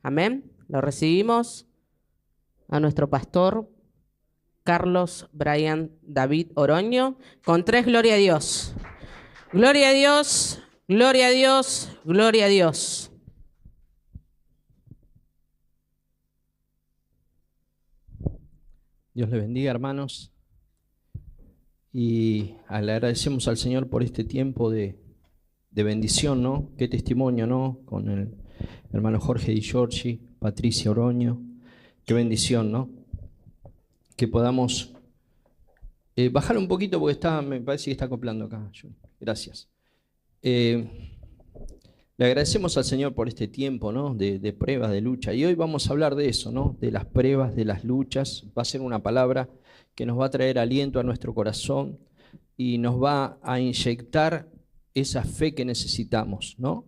Amén. Lo recibimos a nuestro pastor Carlos Brian David Oroño con 3 gloria a Dios. Gloria a Dios, gloria a Dios, gloria a Dios. Dios les bendiga, hermanos, y le agradecemos al Señor por este tiempo de bendición, ¿no? Qué testimonio, ¿no? Con el hermano Jorge Di Giorgi, Patricia Oroño, qué bendición, ¿no? Que podamos bajar un poquito porque me parece que está acoplando acá. Gracias. Le agradecemos al Señor por este tiempo, ¿no? de pruebas, de lucha. Y hoy vamos a hablar de eso, ¿no? De las pruebas, de las luchas. Va a ser una palabra que nos va a traer aliento a nuestro corazón y nos va a inyectar esa fe que necesitamos, ¿no?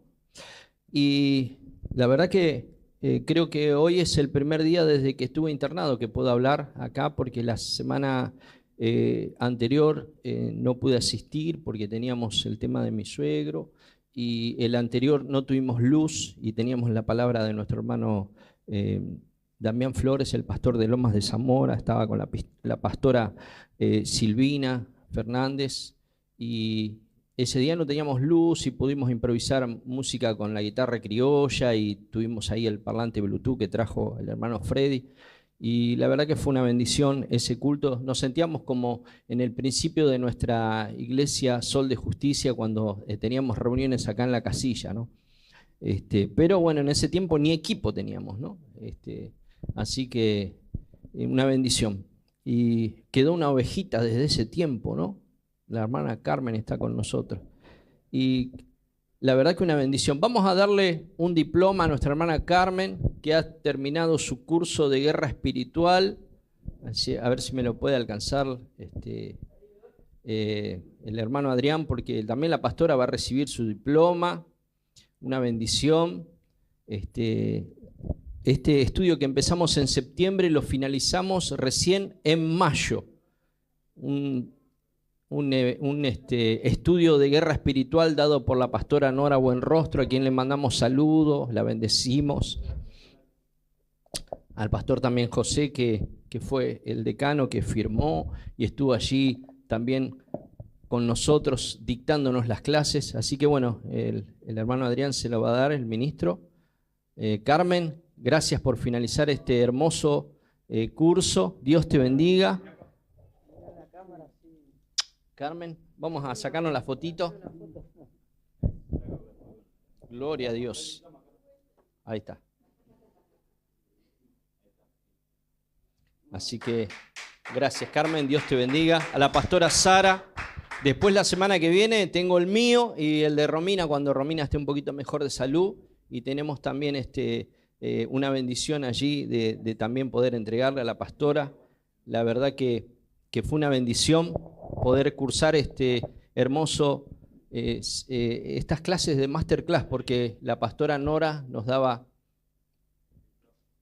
Y la verdad que creo que hoy es el primer día desde que estuve internado que puedo hablar acá, porque la semana anterior no pude asistir porque teníamos el tema de mi suegro. Y el anterior no tuvimos luz y teníamos la palabra de nuestro hermano Damián Flores, el pastor de Lomas de Zamora. Estaba con la pastora Silvina Fernández, y ese día no teníamos luz y pudimos improvisar música con la guitarra criolla, y tuvimos ahí el parlante Bluetooth que trajo el hermano Freddy. Y la verdad que fue una bendición ese culto. Nos sentíamos como en el principio de nuestra iglesia Sol de Justicia, cuando teníamos reuniones acá en la casilla, ¿no? Pero bueno, en ese tiempo ni equipo teníamos, ¿no? Así que una bendición. Y quedó una ovejita desde ese tiempo, ¿no? La hermana Carmen está con nosotros. Y la verdad que una bendición. Vamos a darle un diploma a nuestra hermana Carmen, que ha terminado su curso de guerra espiritual. A ver si me lo puede alcanzar el hermano Adrián, porque también la pastora va a recibir su diploma. Una bendición. Este estudio que empezamos en septiembre lo finalizamos recién en mayo. Un estudio de guerra espiritual dado por la pastora Nora Buenrostro, a quien le mandamos saludos, la bendecimos. Al pastor también José, que fue el decano que firmó y estuvo allí también con nosotros dictándonos las clases. Así que bueno, el hermano Adrián se lo va a dar, el ministro. Carmen, gracias por finalizar este hermoso curso. Dios te bendiga. Carmen, vamos a sacarnos la fotito. Gloria a Dios. Ahí está. Así que gracias, Carmen, Dios te bendiga. A la pastora Sara. Después la semana que viene tengo el mío y el de Romina, cuando Romina esté un poquito mejor de salud. Y tenemos también una bendición allí de también poder entregarle a la pastora. La verdad que fue una bendición poder cursar estas clases de masterclass, porque la pastora Nora nos daba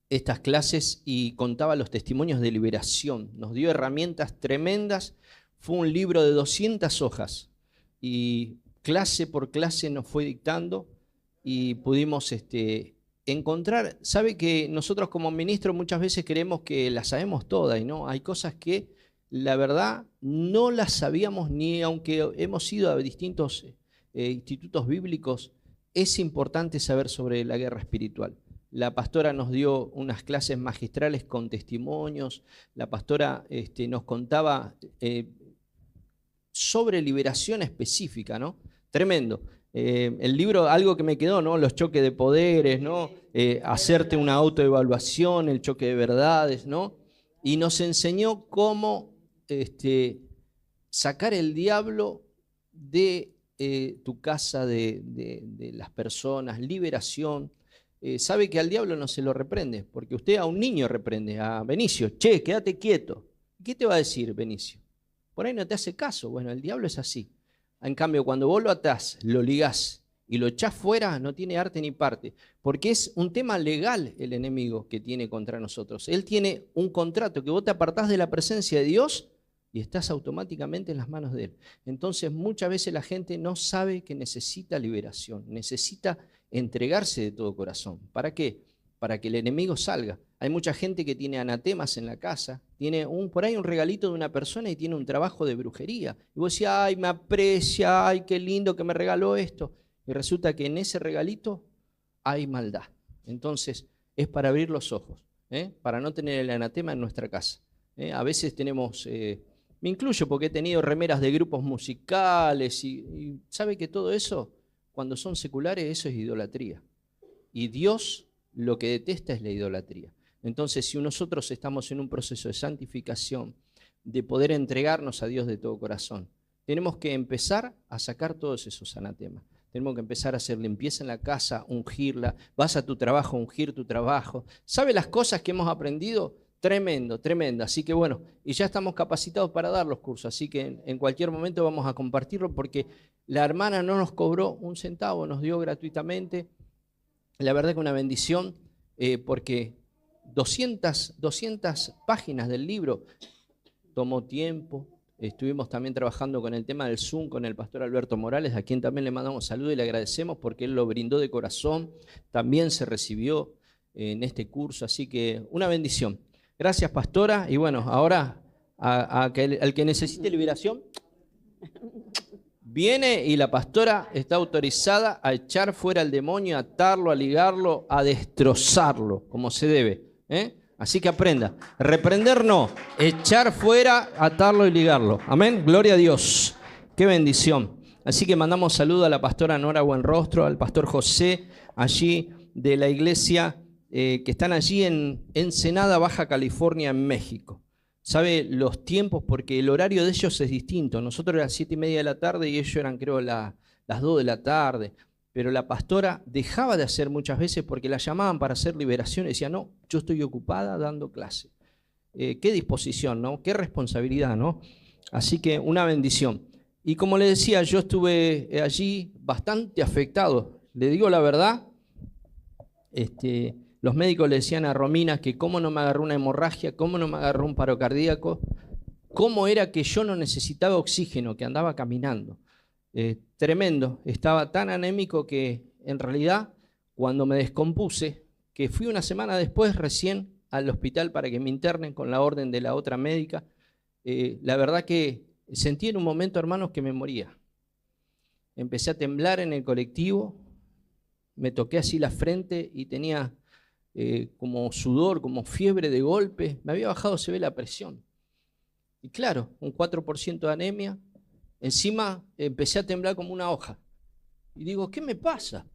estas clases y contaba los testimonios de liberación. Nos dio herramientas tremendas. Fue un libro de 200 hojas y clase por clase nos fue dictando y pudimos encontrar. Sabe que nosotros como ministros muchas veces creemos que las sabemos todas, y no, hay cosas que la verdad no las sabíamos, ni aunque hemos ido a distintos institutos bíblicos. Es importante saber sobre la guerra espiritual. La pastora nos dio unas clases magistrales con testimonios. La pastora nos contaba sobre liberación específica, ¿no? Tremendo. El libro, algo que me quedó, ¿no? Los choques de poderes, ¿no? Hacerte una autoevaluación, el choque de verdades, ¿no? Y nos enseñó cómo sacar el diablo de tu casa, de las personas, liberación. Sabe que al diablo no se lo reprende, porque usted a un niño reprende, a Benicio, che, quédate quieto. ¿Qué te va a decir Benicio? Por ahí no te hace caso. Bueno, el diablo es así. En cambio, cuando vos lo atás, lo ligás y lo echás fuera, no tiene arte ni parte, porque es un tema legal el enemigo que tiene contra nosotros. Él tiene un contrato que vos te apartás de la presencia de Dios y estás automáticamente en las manos de Él. Entonces, muchas veces la gente no sabe que necesita liberación, necesita entregarse de todo corazón. ¿Para qué? para que el enemigo salga. Hay mucha gente que tiene anatemas en la casa, tiene por ahí un regalito de una persona y tiene un trabajo de brujería. Y vos decís, ay, me aprecia, ay, qué lindo que me regaló esto. Y resulta que en ese regalito hay maldad. Entonces, es para abrir los ojos, para no tener el anatema en nuestra casa. A veces tenemos, me incluyo porque he tenido remeras de grupos musicales y sabe que todo eso, cuando son seculares, eso es idolatría. Y Dios lo que detesta es la idolatría. Entonces, si nosotros estamos en un proceso de santificación, de poder entregarnos a Dios de todo corazón, tenemos que empezar a sacar todos esos anatemas. Tenemos que empezar a hacer limpieza en la casa, ungirla. Vas a tu trabajo, ungir tu trabajo. ¿Sabe las cosas que hemos aprendido? Tremendo, tremendo. Así que bueno, y ya estamos capacitados para dar los cursos. Así que en cualquier momento vamos a compartirlo porque la hermana no nos cobró un centavo, nos dio gratuitamente. La verdad que una bendición porque 200 páginas del libro tomó tiempo. Estuvimos también trabajando con el tema del Zoom con el pastor Alberto Morales, a quien también le mandamos saludos y le agradecemos porque él lo brindó de corazón. También se recibió en este curso, así que una bendición. Gracias, pastora. Y bueno, ahora al que necesite liberación, viene y la pastora está autorizada a echar fuera al demonio, a atarlo, a ligarlo, a destrozarlo, como se debe. Así que aprenda. Reprender no, echar fuera, atarlo y ligarlo. Amén. Gloria a Dios. Qué bendición. Así que mandamos saludo a la pastora Nora Buenrostro, al pastor José, allí de la iglesia que están allí en Ensenada, Baja California, en México. Sabe los tiempos porque el horario de ellos es distinto. Nosotros eran 7:30 de la tarde y ellos eran creo las 2 de la tarde. Pero la pastora dejaba de hacer muchas veces porque la llamaban para hacer liberación y decía, no, yo estoy ocupada dando clase. Qué disposición, ¿no? Qué responsabilidad, ¿no? Así que una bendición. Y como le decía, yo estuve allí bastante afectado. Le digo la verdad, los médicos le decían a Romina que cómo no me agarró una hemorragia, cómo no me agarró un paro cardíaco, cómo era que yo no necesitaba oxígeno, que andaba caminando. Tremendo, estaba tan anémico que en realidad cuando me descompuse, que fui una semana después recién al hospital para que me internen con la orden de la otra médica, la verdad que sentí en un momento, hermanos, que me moría. Empecé a temblar en el colectivo, me toqué así la frente y tenía como sudor, como fiebre de golpe, me había bajado, se ve, la presión. Y claro, un 4% de anemia. Encima empecé a temblar como una hoja. Y digo, ¿qué me pasa?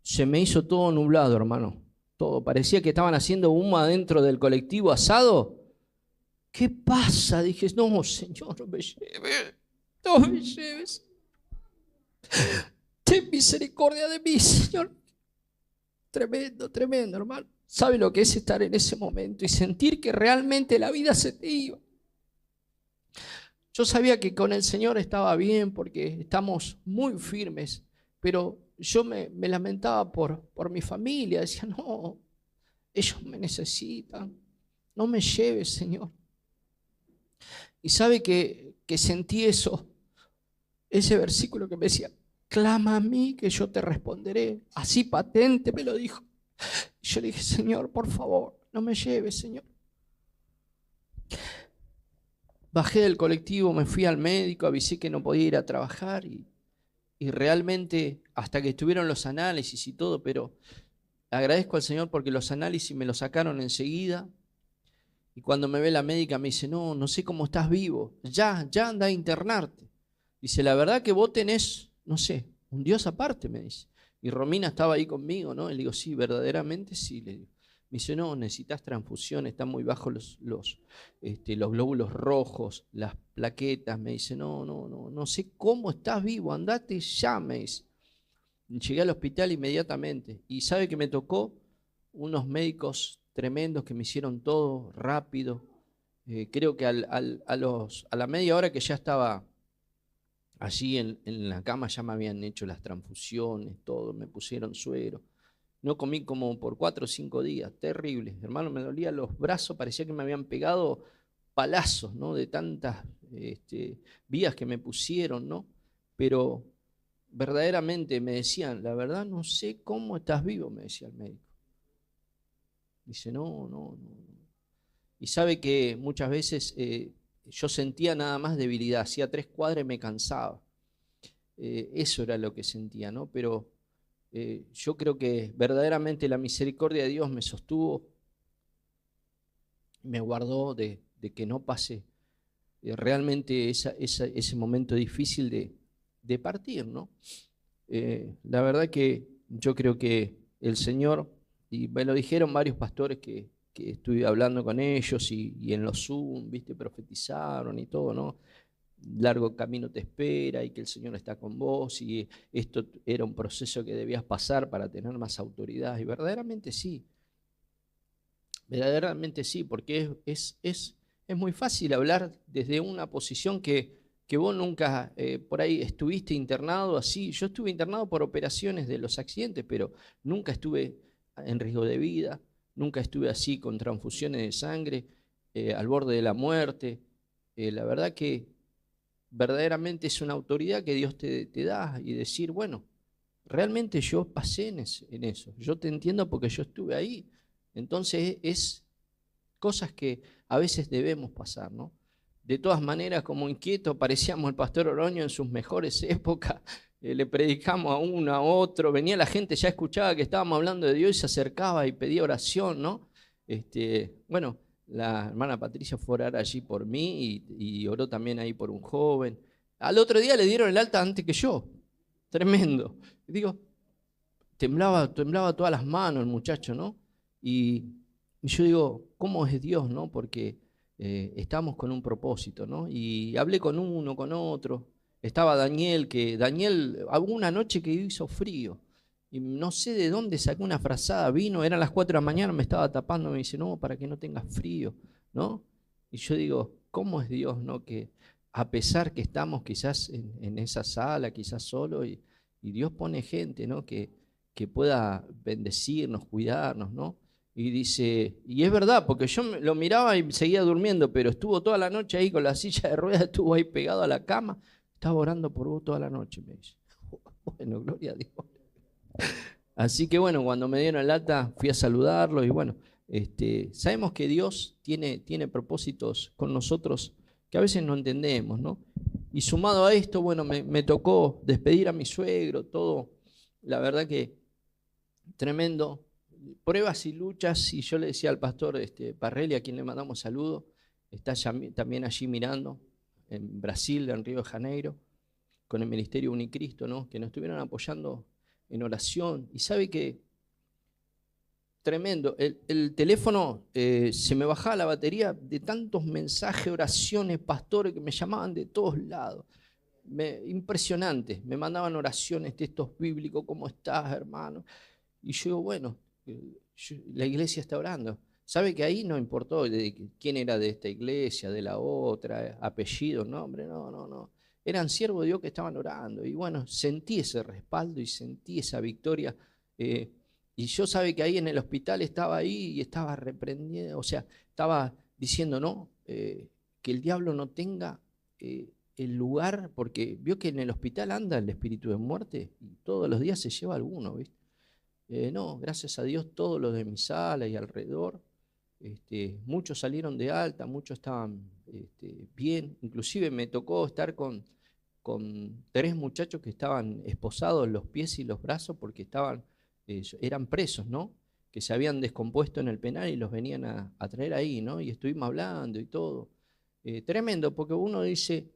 Se me hizo todo nublado, hermano. Todo. Parecía que estaban haciendo humo adentro del colectivo asado. ¿Qué pasa? Dije, no, Señor, no me lleves. No me lleves. Ten misericordia de mí, Señor. Tremendo, tremendo, hermano. ¿Sabe lo que es estar en ese momento y sentir que realmente la vida se te iba? Yo sabía que con el Señor estaba bien porque estamos muy firmes, pero yo me lamentaba por mi familia. Decía, no, ellos me necesitan, no me lleves, Señor. Y sabe que sentí eso, ese versículo que me decía, clama a mí que yo te responderé. Así patente me lo dijo. Y yo le dije, Señor, por favor, no me lleves, Señor. Bajé del colectivo, me fui al médico, avisé que no podía ir a trabajar y realmente hasta que estuvieron los análisis y todo, pero agradezco al Señor porque los análisis me los sacaron enseguida y cuando me ve la médica me dice, no sé cómo estás vivo, ya anda a internarte. Dice, la verdad que vos tenés, no sé, un Dios aparte, me dice. Y Romina estaba ahí conmigo, ¿no? Y le digo, sí, verdaderamente sí, le digo. Me dice, no, necesitas transfusión, están muy bajos los glóbulos rojos, las plaquetas. Me dice, no sé cómo estás vivo, andate ya, me dice. Llegué al hospital inmediatamente y sabe que me tocó unos médicos tremendos que me hicieron todo rápido. Creo que a la media hora que ya estaba allí en la cama ya me habían hecho las transfusiones, todo, me pusieron suero. No comí como por 4 o 5 días, terrible. Hermano, me dolían los brazos, parecía que me habían pegado palazos, ¿no? De tantas vías que me pusieron, ¿no? Pero verdaderamente me decían, la verdad no sé cómo estás vivo, me decía el médico. Dice, no. Y sabe que muchas veces yo sentía nada más debilidad, hacía 3 cuadras y me cansaba. Eso era lo que sentía, ¿no? Pero yo creo que verdaderamente la misericordia de Dios me sostuvo, me guardó de que no pase realmente ese momento difícil de partir, ¿no? La verdad que yo creo que el Señor, y me lo dijeron varios pastores que estuve hablando con ellos y en los Zoom, viste, profetizaron y todo, ¿no? Largo camino te espera y que el Señor está con vos y esto era un proceso que debías pasar para tener más autoridad. Y verdaderamente sí, porque es muy fácil hablar desde una posición que vos nunca por ahí estuviste internado así. Yo estuve internado por operaciones de los accidentes, pero nunca estuve en riesgo de vida, nunca estuve así con transfusiones de sangre, al borde de la muerte. La verdad que verdaderamente es una autoridad que Dios te da y decir, bueno, realmente yo pasé en eso, yo te entiendo porque yo estuve ahí. Entonces es cosas que a veces debemos pasar, ¿no? De todas maneras, como inquieto, parecíamos el pastor Oroño en sus mejores épocas, le predicamos a uno, a otro, venía la gente, ya escuchaba que estábamos hablando de Dios y se acercaba y pedía oración, ¿no? Bueno, la hermana Patricia fue a orar allí por mí y oró también ahí por un joven. Al otro día le dieron el alta antes que yo, tremendo. Digo, temblaba todas las manos el muchacho, ¿no? Y yo digo, ¿cómo es Dios, no? Porque estamos con un propósito, ¿no? Y hablé con uno, con otro. Estaba Daniel, hubo una noche que hizo frío. Y no sé de dónde sacó una frazada, vino, eran las 4 de la mañana, me estaba tapando, me dice, no, para que no tengas frío, ¿no? Y yo digo, ¿cómo es Dios, no? Que a pesar que estamos quizás en esa sala, quizás solo, y Dios pone gente, ¿no? Que pueda bendecirnos, cuidarnos, ¿no? Y dice, y es verdad, porque yo lo miraba y seguía durmiendo, pero estuvo toda la noche ahí con la silla de ruedas, estuvo ahí pegado a la cama, estaba orando por vos toda la noche, me dice. Bueno, gloria a Dios. Así que bueno, cuando me dieron el alta fui a saludarlo y bueno, sabemos que Dios tiene propósitos con nosotros que a veces no entendemos, ¿no? Y sumado a esto, bueno, me tocó despedir a mi suegro, todo, la verdad que tremendo, pruebas y luchas, y yo le decía al pastor Parrelli, a quien le mandamos saludos, está también allí mirando, en Brasil, en Río de Janeiro, con el Ministerio Unicristo, ¿no? Que nos estuvieron apoyando en oración, y sabe que tremendo, el teléfono se me bajaba la batería de tantos mensajes, oraciones, pastores que me llamaban de todos lados. Impresionante, me mandaban oraciones, textos bíblicos, ¿cómo estás, hermano? Y yo digo, bueno, la iglesia está orando. ¿Sabe que ahí no importó quién era de esta iglesia, de la otra, apellido, nombre? No. Eran siervos de Dios que estaban orando. Y bueno, sentí ese respaldo y sentí esa victoria. Y yo sabe que ahí en el hospital estaba ahí y estaba reprendiendo, o sea, estaba diciendo, no, que el diablo no tenga el lugar, porque vio que en el hospital anda el espíritu de muerte y todos los días se lleva alguno, ¿viste? No, gracias a Dios, todos los de mi sala y alrededor, muchos salieron de alta, muchos estaban bien, inclusive me tocó estar con 3 muchachos que estaban esposados los pies y los brazos porque eran presos, ¿no? Que se habían descompuesto en el penal y los venían a traer ahí, ¿no? Y estuvimos hablando y todo. Tremendo, porque uno dice,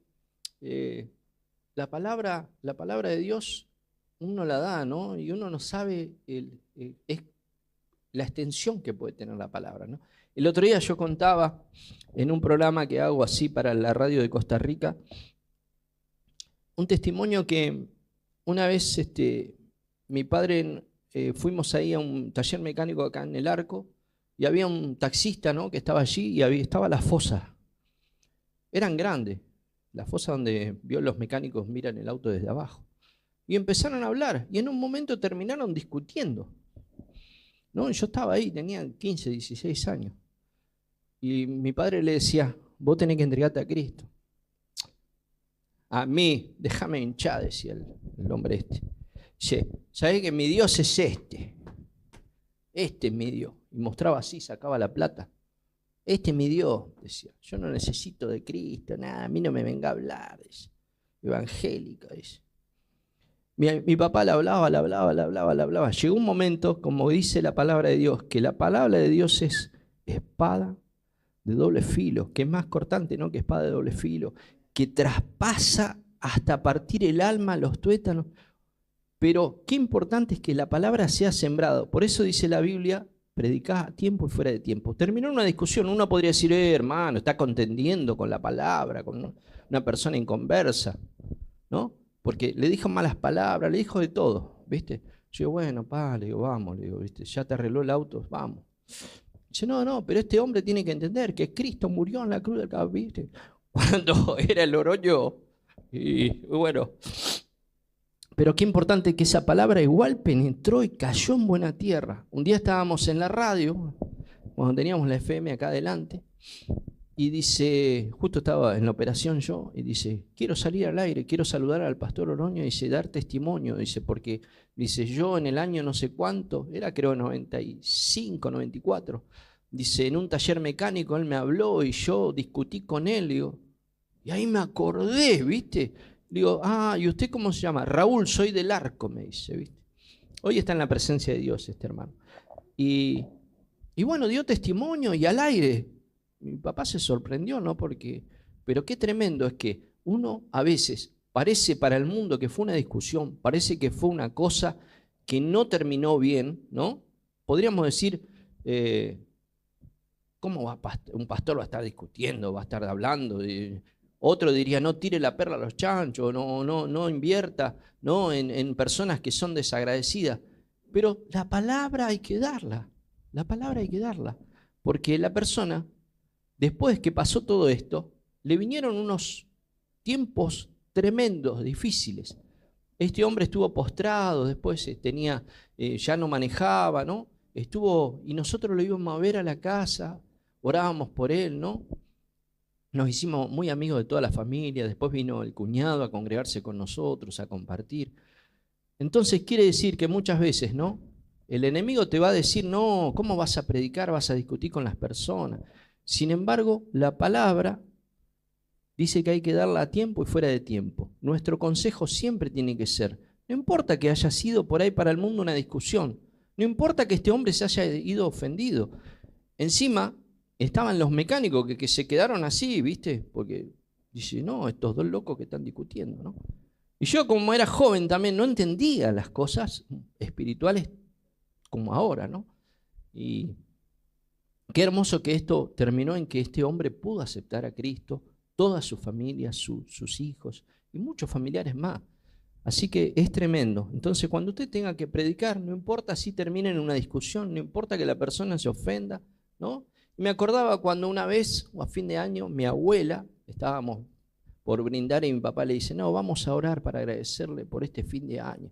la palabra de Dios uno la da, ¿no? Y uno no sabe la extensión que puede tener la palabra, ¿no? El otro día yo contaba en un programa que hago así para la radio de Costa Rica, un testimonio que una vez mi padre, fuimos ahí a un taller mecánico acá en El Arco y había un taxista, ¿no? Que estaba allí y estaba la fosa. Eran grandes, la fosa donde vio los mecánicos miran el auto desde abajo. Y empezaron a hablar y en un momento terminaron discutiendo, ¿no? Yo estaba ahí, tenía 15, 16 años. Y mi padre le decía, vos tenés que entregarte a Cristo. A mí, déjame hinchar, decía el hombre Dice, ¿sabés que mi Dios es este? Este es mi Dios. Y mostraba así, sacaba la plata. Este es mi Dios, decía. Yo no necesito de Cristo, nada, a mí no me venga a hablar, dice. Evangélico, dice. Mi papá le hablaba. Llegó un momento, como dice la palabra de Dios, que la palabra de Dios es espada de doble filo, que es más cortante, ¿no?, que espada de doble filo, que traspasa hasta partir el alma, los tuétanos. Pero qué importante es que la palabra sea sembrada. Por eso dice la Biblia, predicá a tiempo y fuera de tiempo. Terminó una discusión, uno podría decir, hermano, está contendiendo con la palabra, con una persona inconversa, ¿no? Porque le dijo malas palabras, le dijo de todo, ¿viste? Yo digo, bueno, le digo, vamos, le digo, ¿viste? Ya te arregló el auto, vamos. Dice, no, pero este hombre tiene que entender que Cristo murió en la cruz del Calvario, ¿viste? Cuando era el Oroño, y bueno, pero qué importante que esa palabra igual penetró y cayó en buena tierra. Un día estábamos en la radio, cuando teníamos la FM acá adelante, y dice, justo estaba en la operación yo, y dice, quiero salir al aire, quiero saludar al pastor Oroño, y dice, dar testimonio, dice, porque, dice, yo en el año no sé cuánto, era creo 95, 94, dice, en un taller mecánico él me habló y yo discutí con él, digo, y ahí me acordé, ¿viste? Digo, ¿y usted cómo se llama? Raúl, soy del Arco, me dice, ¿viste? Hoy está en la presencia de Dios este hermano. Y bueno, dio testimonio y al aire. Mi papá se sorprendió, ¿no? Pero qué tremendo es que uno a veces parece para el mundo que fue una discusión, parece que fue una cosa que no terminó bien, ¿no? Podríamos decir, ¿cómo un pastor va a estar discutiendo, va a estar hablando? Otro diría, no tire la perla a los chanchos, no invierta, ¿no?, en personas que son desagradecidas. Pero la palabra hay que darla, porque la persona, después que pasó todo esto, le vinieron unos tiempos tremendos, difíciles. Este hombre estuvo postrado, después ya no manejaba, ¿no? Y nosotros lo íbamos a ver a la casa, orábamos por él, ¿no? Nos hicimos muy amigos de toda la familia, después vino el cuñado a congregarse con nosotros, a compartir. Entonces quiere decir que muchas veces, ¿no?, el enemigo te va a decir, no, ¿cómo vas a predicar? Vas a discutir con las personas. Sin embargo, la palabra dice que hay que darla a tiempo y fuera de tiempo. Nuestro consejo siempre tiene que ser, no importa que haya sido por ahí para el mundo una discusión, no importa que este hombre se haya ido ofendido. Encima, estaban los mecánicos que se quedaron así, ¿viste? Porque dice, no, estos dos locos que están discutiendo, ¿no? Y yo, como era joven también, no entendía las cosas espirituales como ahora, ¿no? Y qué hermoso que esto terminó en que este hombre pudo aceptar a Cristo, toda su familia, sus hijos y muchos familiares más. Así que es tremendo. Entonces, cuando usted tenga que predicar, no importa si termina en una discusión, no importa que la persona se ofenda, ¿no? Me acordaba cuando una vez, a fin de año, mi abuela, estábamos por brindar y mi papá le dice, no, vamos a orar para agradecerle por este fin de año.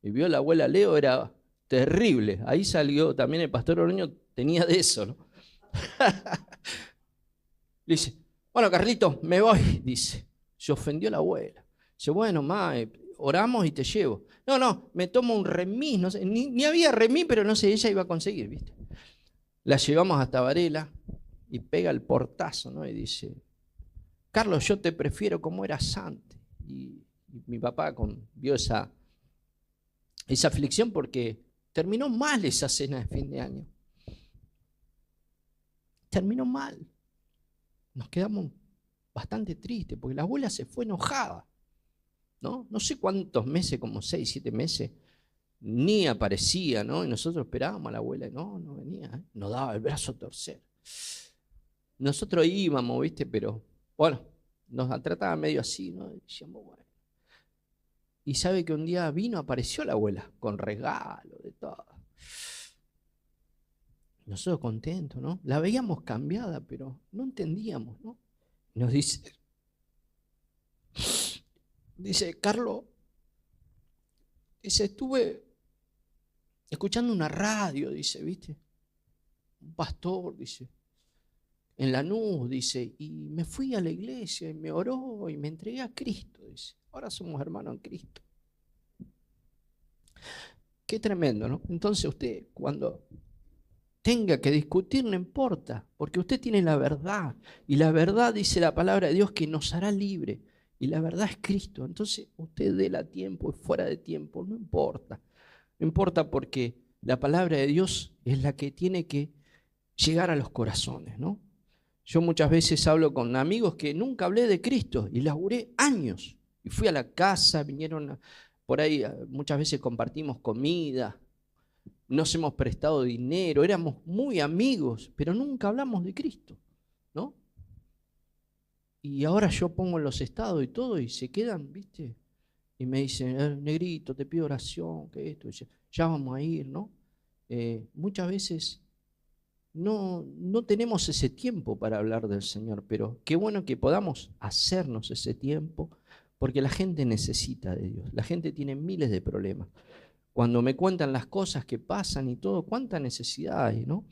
Y vio la abuela Leo, era terrible. Ahí salió también el pastor Oroño, tenía de eso, ¿no? Le dice, bueno, Carlito, me voy, dice. Se ofendió la abuela. Dice, bueno, oramos y te llevo. No, me tomo un remis, no sé, ni había remis, pero no sé, ella iba a conseguir, ¿viste? La llevamos hasta Varela y pega el portazo, ¿no? Y dice, Carlos, yo te prefiero como eras antes. Y mi papá vio esa aflicción porque terminó mal esa cena de fin de año. Terminó mal. Nos quedamos bastante tristes porque la abuela se fue enojada, ¿no? No sé cuántos meses, como 6, 7 meses, ni aparecía, ¿no? Y nosotros esperábamos a la abuela y no venía, nos daba el brazo a torcer. Nosotros íbamos, ¿viste? Pero, bueno, nos trataba medio así, ¿no? Y decíamos, bueno. Y sabe que un día apareció la abuela, con regalo, de todo. Nosotros contentos, ¿no? La veíamos cambiada, pero no entendíamos, ¿no? Nos dice, Carlos, dice, estuve escuchando una radio, dice, ¿viste? Un pastor, dice, en Lanús, dice, y me fui a la iglesia y me oró y me entregué a Cristo, dice. Ahora somos hermanos en Cristo. Qué tremendo, ¿no? Entonces usted, cuando tenga que discutir, no importa, porque usted tiene la verdad. Y la verdad, dice la palabra de Dios, que nos hará libre. Y la verdad es Cristo. Entonces usted déla tiempo y fuera de tiempo, no importa. No importa porque la palabra de Dios es la que tiene que llegar a los corazones, ¿no? Yo muchas veces hablo con amigos que nunca hablé de Cristo y laburé años. Y fui a la casa, vinieron por ahí, muchas veces compartimos comida, nos hemos prestado dinero, éramos muy amigos, pero nunca hablamos de Cristo, ¿no? Y ahora yo pongo en los estados y todo y se quedan, ¿viste? Y me dicen, negrito, te pido oración, que esto, ya vamos a ir, ¿no? Muchas veces no tenemos ese tiempo para hablar del Señor, pero qué bueno que podamos hacernos ese tiempo, porque la gente necesita de Dios, la gente tiene miles de problemas. Cuando me cuentan las cosas que pasan y todo, cuánta necesidad hay, ¿no?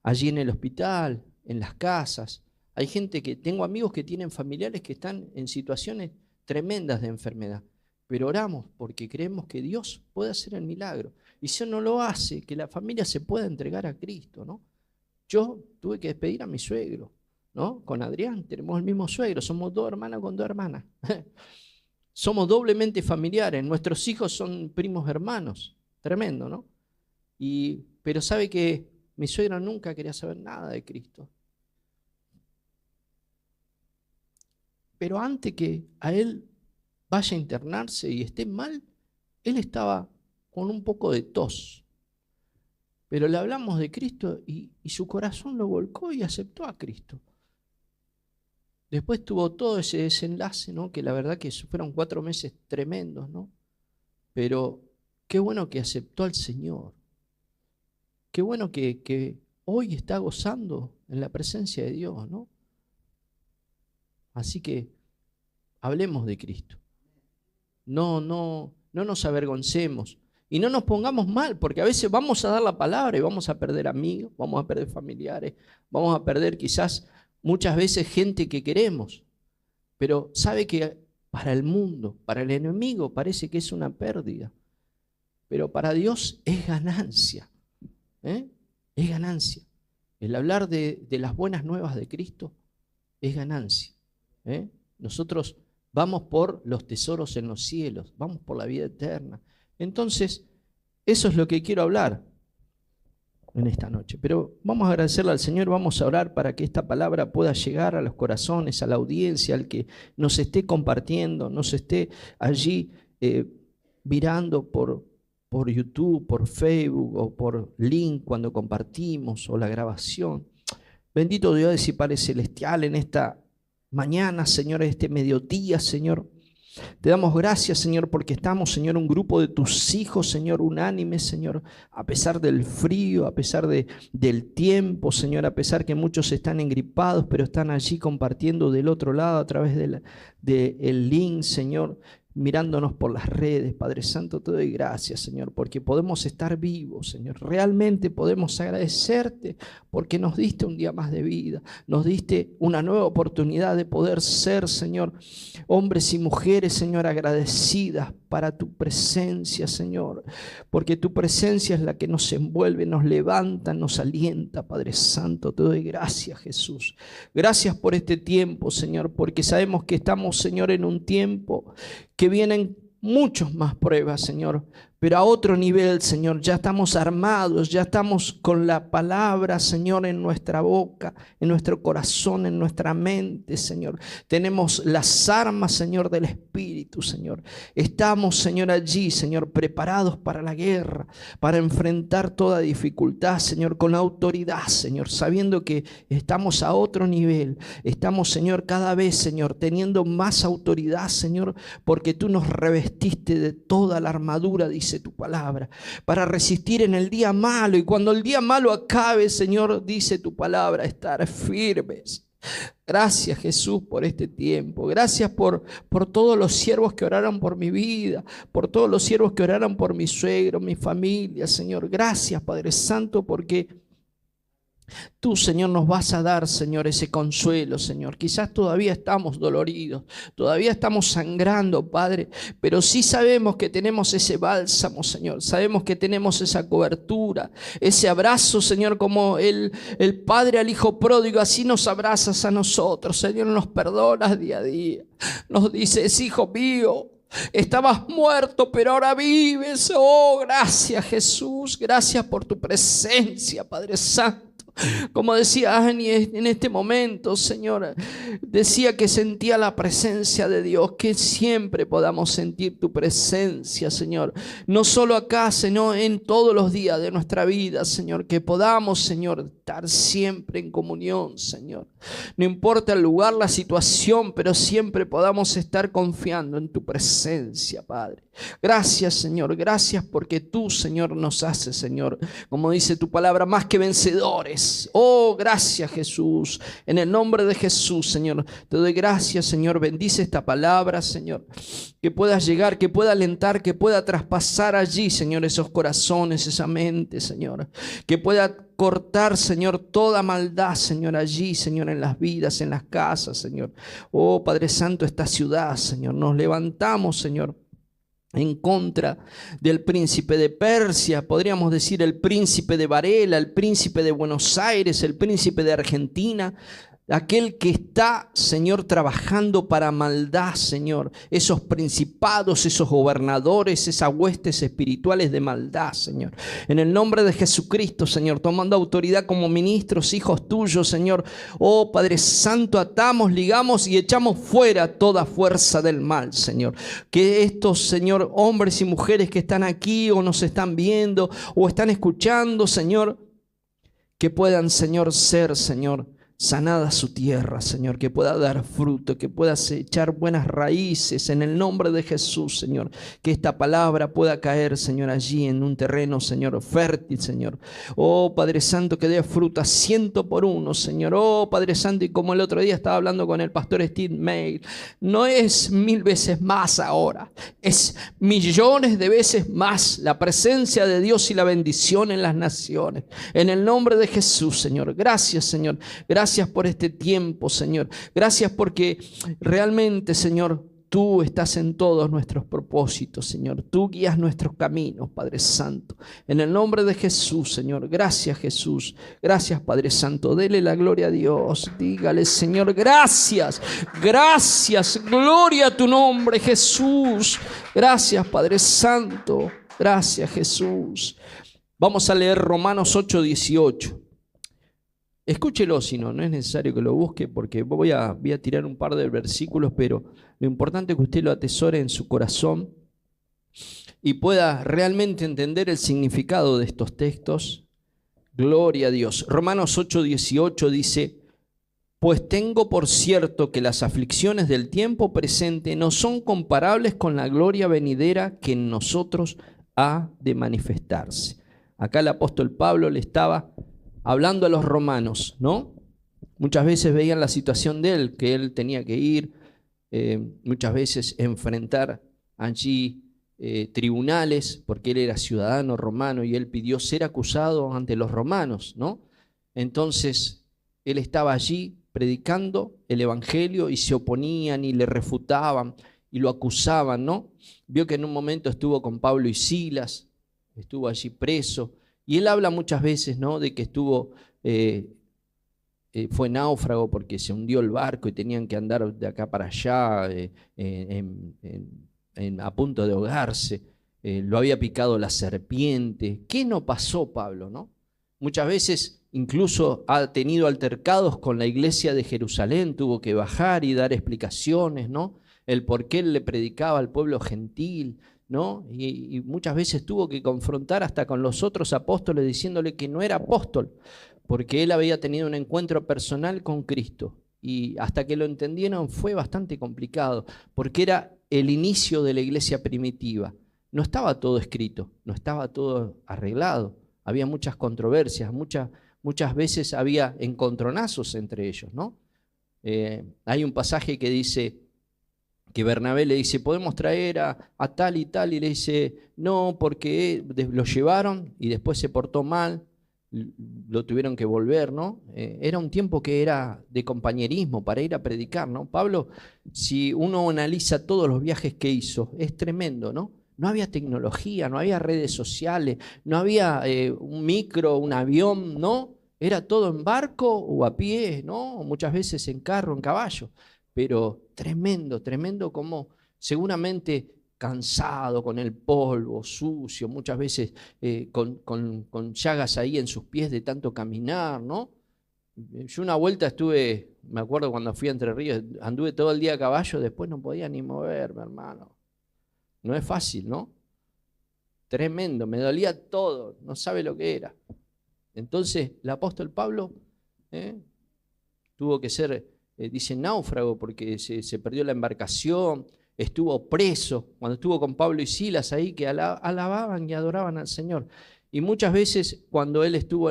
Allí en el hospital, en las casas, hay gente tengo amigos que tienen familiares que están en situaciones tremendas de enfermedad, pero oramos porque creemos que Dios puede hacer el milagro. Y si no lo hace, que la familia se pueda entregar a Cristo, ¿no? Yo tuve que despedir a mi suegro, ¿no? Con Adrián tenemos el mismo suegro, somos 2 hermanas con 2 hermanas. Somos doblemente familiares, nuestros hijos son primos hermanos, tremendo, ¿no? Pero sabe que mi suegra nunca quería saber nada de Cristo. Pero antes que a él vaya a internarse y esté mal, él estaba con un poco de tos. Pero le hablamos de Cristo y su corazón lo volcó y aceptó a Cristo. Después tuvo todo ese desenlace, ¿no? Que la verdad que fueron 4 meses tremendos, ¿no? Pero qué bueno que aceptó al Señor. Qué bueno que hoy está gozando en la presencia de Dios, ¿no? Así que hablemos de Cristo. No nos avergoncemos y no nos pongamos mal, porque a veces vamos a dar la palabra y vamos a perder amigos, vamos a perder familiares, vamos a perder quizás muchas veces gente que queremos, pero sabe que para el mundo, para el enemigo parece que es una pérdida, pero para Dios es ganancia, ¿eh? Es ganancia. El hablar de las buenas nuevas de Cristo es ganancia, ¿eh? Nosotros vamos por los tesoros en los cielos, vamos por la vida eterna. Entonces, eso es lo que quiero hablar en esta noche. Pero vamos a agradecerle al Señor, vamos a orar para que esta palabra pueda llegar a los corazones, a la audiencia, al que nos esté compartiendo, nos esté allí mirando por YouTube, por Facebook o por link cuando compartimos o la grabación. Bendito Dios y Padre Celestial, en esta mañana, Señor, en este mediodía, Señor, te damos gracias, Señor, porque estamos, Señor, un grupo de tus hijos, Señor, unánimes, Señor, a pesar del frío, a pesar del tiempo, Señor, a pesar que muchos están engripados, pero están allí compartiendo del otro lado a través del link, Señor, mirándonos por las redes. Padre Santo, te doy gracias, Señor, porque podemos estar vivos, Señor. Realmente podemos agradecerte porque nos diste un día más de vida, nos diste una nueva oportunidad de poder ser, Señor, hombres y mujeres, Señor, agradecidas para tu presencia, Señor, porque tu presencia es la que nos envuelve, nos levanta, nos alienta. Padre Santo, te doy gracias, Jesús. Gracias por este tiempo, Señor, porque sabemos que estamos, Señor, en un tiempo que vienen muchos más pruebas, Señor, pero a otro nivel, Señor. Ya estamos armados, ya estamos con la palabra, Señor, en nuestra boca, en nuestro corazón, en nuestra mente, Señor. Tenemos las armas, Señor, del Espíritu, Señor. Estamos, Señor, allí, Señor, preparados para la guerra, para enfrentar toda dificultad, Señor, con autoridad, Señor, sabiendo que estamos a otro nivel. Estamos, Señor, cada vez, Señor, teniendo más autoridad, Señor, porque tú nos revestiste de toda la armadura, dice tu palabra, para resistir en el día malo, y cuando el día malo acabe, Señor, dice tu palabra, estar firmes. Gracias, Jesús, por este tiempo. Gracias por todos los siervos que oraron por mi vida, por todos los siervos que oraron por mi suegro, mi familia, Señor. Gracias, Padre Santo, porque tú, Señor, nos vas a dar, Señor, ese consuelo, Señor. Quizás todavía estamos doloridos, todavía estamos sangrando, Padre, pero sí sabemos que tenemos ese bálsamo, Señor. Sabemos que tenemos esa cobertura, ese abrazo, Señor, como el Padre al Hijo pródigo, así nos abrazas a nosotros, Señor, nos perdonas día a día. Nos dices, hijo mío, estabas muerto, pero ahora vives. Oh, gracias, Jesús. Gracias por tu presencia, Padre Santo. Como decía Ani en este momento, Señor, decía que sentía la presencia de Dios, que siempre podamos sentir tu presencia, Señor, no solo acá, sino en todos los días de nuestra vida, Señor, que podamos, Señor, estar siempre en comunión, Señor. No importa el lugar, la situación, pero siempre podamos estar confiando en tu presencia, Padre. Gracias, Señor, gracias porque tú, Señor, nos haces, Señor, como dice tu palabra, más que vencedores. Oh, gracias, Jesús. En el nombre de Jesús, Señor, te doy gracias, Señor. Bendice esta palabra, Señor, que pueda llegar, que pueda alentar, que pueda traspasar allí, Señor, esos corazones, esa mente, Señor, que pueda cortar, Señor, toda maldad, Señor, allí, Señor, en las vidas, en las casas, Señor. Oh, Padre Santo, esta ciudad, Señor, nos levantamos, Señor, en contra del príncipe de Persia, podríamos decir el príncipe de Varela, el príncipe de Buenos Aires, el príncipe de Argentina, aquel que está, Señor, trabajando para maldad, Señor, esos principados, esos gobernadores, esas huestes espirituales de maldad, Señor. En el nombre de Jesucristo, Señor, tomando autoridad como ministros, hijos tuyos, Señor. Oh, Padre Santo, atamos, ligamos y echamos fuera toda fuerza del mal, Señor. Que estos, Señor, hombres y mujeres que están aquí o nos están viendo o están escuchando, Señor, que puedan, Señor, ser, Señor, sanada su tierra, Señor, que pueda dar fruto, que pueda echar buenas raíces en el nombre de Jesús, Señor, que esta palabra pueda caer, Señor, allí en un terreno, Señor, fértil, Señor. Oh, Padre Santo, que dé fruta 100 por 1, Señor. Oh, Padre Santo, y como el otro día estaba hablando con el pastor Steve Mail, no es 1000 veces más ahora, es millones de veces más la presencia de Dios y la bendición en las naciones. En el nombre de Jesús, Señor. Gracias, Señor. Gracias por este tiempo, Señor. Gracias porque realmente, Señor, tú estás en todos nuestros propósitos, Señor. Tú guías nuestros caminos, Padre Santo. En el nombre de Jesús, Señor. Gracias, Jesús. Gracias, Padre Santo. Dele la gloria a Dios. Dígale, Señor, gracias. Gracias. Gloria a tu nombre, Jesús. Gracias, Padre Santo. Gracias, Jesús. Vamos a leer Romanos 8:18. Escúchelo, si no es necesario que lo busque, porque voy a tirar un par de versículos, pero lo importante es que usted lo atesore en su corazón y pueda realmente entender el significado de estos textos. Gloria a Dios. Romanos 8:18 dice: pues tengo por cierto que las aflicciones del tiempo presente no son comparables con la gloria venidera que en nosotros ha de manifestarse. Acá el apóstol Pablo le estaba hablando a los romanos, ¿no? Muchas veces veían la situación de él, que él tenía que ir, muchas veces enfrentar allí tribunales, porque él era ciudadano romano y él pidió ser acusado ante los romanos, ¿no? Entonces, él estaba allí predicando el evangelio y se oponían y le refutaban y lo acusaban, ¿no? Vio que en un momento estuvo con Pablo y Silas, estuvo allí preso. Y él habla muchas veces, ¿no?, de que estuvo, fue náufrago porque se hundió el barco y tenían que andar de acá para allá a punto de ahogarse. Lo había picado la serpiente. ¿Qué no pasó, Pablo, no? Muchas veces incluso ha tenido altercados con la iglesia de Jerusalén, tuvo que bajar y dar explicaciones, ¿no? El por qué él le predicaba al pueblo gentil, ¿no? Y muchas veces tuvo que confrontar hasta con los otros apóstoles diciéndole que no era apóstol, porque él había tenido un encuentro personal con Cristo. Y hasta que lo entendieron fue bastante complicado, porque era el inicio de la iglesia primitiva. No estaba todo escrito, no estaba todo arreglado. Había muchas controversias, muchas veces había encontronazos entre ellos, ¿no? Hay un pasaje que dice que Bernabé le dice: podemos traer a tal y tal, y le dice: no, porque lo llevaron y después se portó mal, lo tuvieron que volver, ¿no? Era un tiempo que era de compañerismo para ir a predicar, ¿no? Pablo, si uno analiza todos los viajes que hizo, es tremendo, ¿no? No había tecnología, no había redes sociales, no había un micro, un avión, ¿no? Era todo en barco o a pie, ¿no? Muchas veces en carro, en caballo. Pero tremendo, tremendo como seguramente cansado, con el polvo, sucio, muchas veces con llagas ahí en sus pies de tanto caminar, ¿no? Yo una vuelta estuve, me acuerdo cuando fui a Entre Ríos, anduve todo el día a caballo, después no podía ni moverme, hermano. No es fácil, ¿no? Tremendo, me dolía todo, no sabe lo que era. Entonces, el apóstol Pablo tuvo que ser, dice, náufrago, porque se perdió la embarcación, estuvo preso, cuando estuvo con Pablo y Silas ahí, que alababan y adoraban al Señor. Y muchas veces, cuando él estuvo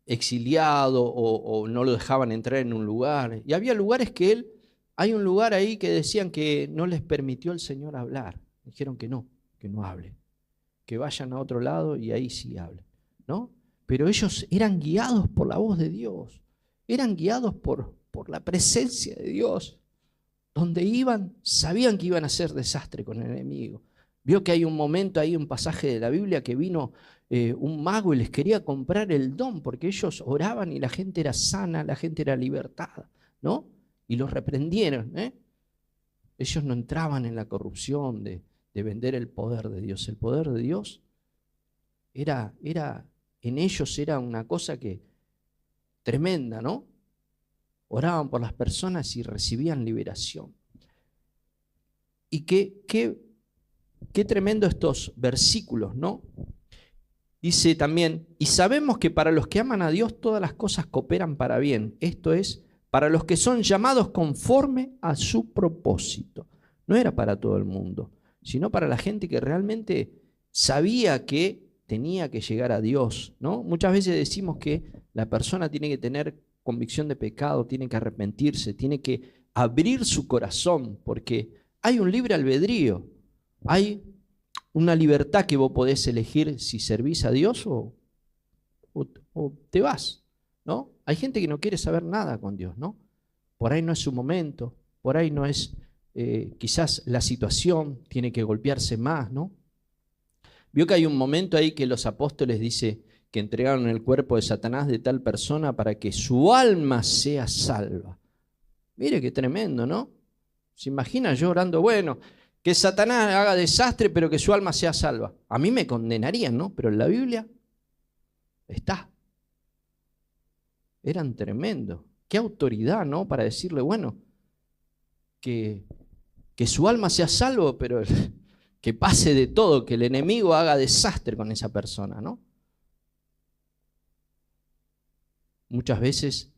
exiliado o no lo dejaban entrar en un lugar, y había lugares que hay un lugar ahí que decían que no les permitió el Señor hablar. Dijeron que no hablen, que vayan a otro lado y ahí sí hablen, ¿no? Pero ellos eran guiados por la voz de Dios, eran guiados por la presencia de Dios. Donde iban, sabían que iban a hacer desastre con el enemigo. Vio que hay un momento, hay un pasaje de la Biblia que vino un mago y les quería comprar el don, porque ellos oraban y la gente era sana, la gente era libertada, ¿no? Y los reprendieron, ¿eh? Ellos no entraban en la corrupción de vender el poder de Dios. El poder de Dios en ellos era una cosa que tremenda, ¿no? Oraban por las personas y recibían liberación. Y qué tremendo estos versículos, ¿no? Dice también, y sabemos que para los que aman a Dios todas las cosas cooperan para bien. Esto es, para los que son llamados conforme a su propósito. No era para todo el mundo, sino para la gente que realmente sabía que tenía que llegar a Dios, ¿no? Muchas veces decimos que la persona tiene que tener convicción de pecado, tiene que arrepentirse, tiene que abrir su corazón, porque hay un libre albedrío, hay una libertad que vos podés elegir si servís a Dios o te vas, ¿no? Hay gente que no quiere saber nada con Dios, ¿no? Por ahí no es su momento, por ahí no es, quizás la situación tiene que golpearse más, ¿no? Vio que hay un momento ahí que los apóstoles dice que entregaron el cuerpo de Satanás de tal persona para que su alma sea salva. Mire qué tremendo, ¿no? ¿Se imagina yo orando, bueno, que Satanás haga desastre, pero que su alma sea salva? A mí me condenarían, ¿no? Pero en la Biblia está. Eran tremendos. Qué autoridad, ¿no? Para decirle, bueno, que su alma sea salvo, pero que pase de todo, que el enemigo haga desastre con esa persona, ¿no? Muchas veces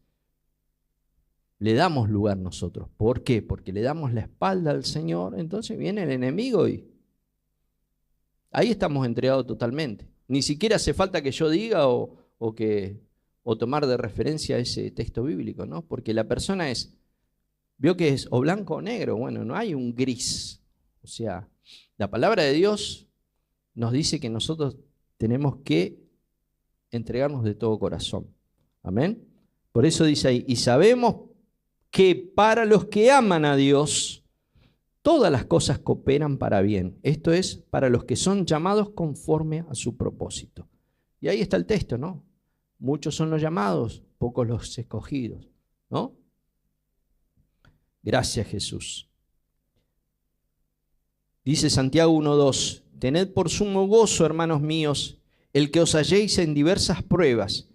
le damos lugar nosotros. ¿Por qué? Porque le damos la espalda al Señor, entonces viene el enemigo y ahí estamos entregados totalmente. Ni siquiera hace falta que yo diga o tomar de referencia ese texto bíblico, ¿no? Porque la persona vio que es o blanco o negro, bueno, no hay un gris. O sea, la palabra de Dios nos dice que nosotros tenemos que entregarnos de todo corazón. Amén. Por eso dice ahí, y sabemos que para los que aman a Dios, todas las cosas cooperan para bien. Esto es, para los que son llamados conforme a su propósito. Y ahí está el texto, ¿no? Muchos son los llamados, pocos los escogidos, ¿no? Gracias, Jesús. Dice Santiago 1:2, tened por sumo gozo, hermanos míos, el que os halléis en diversas pruebas.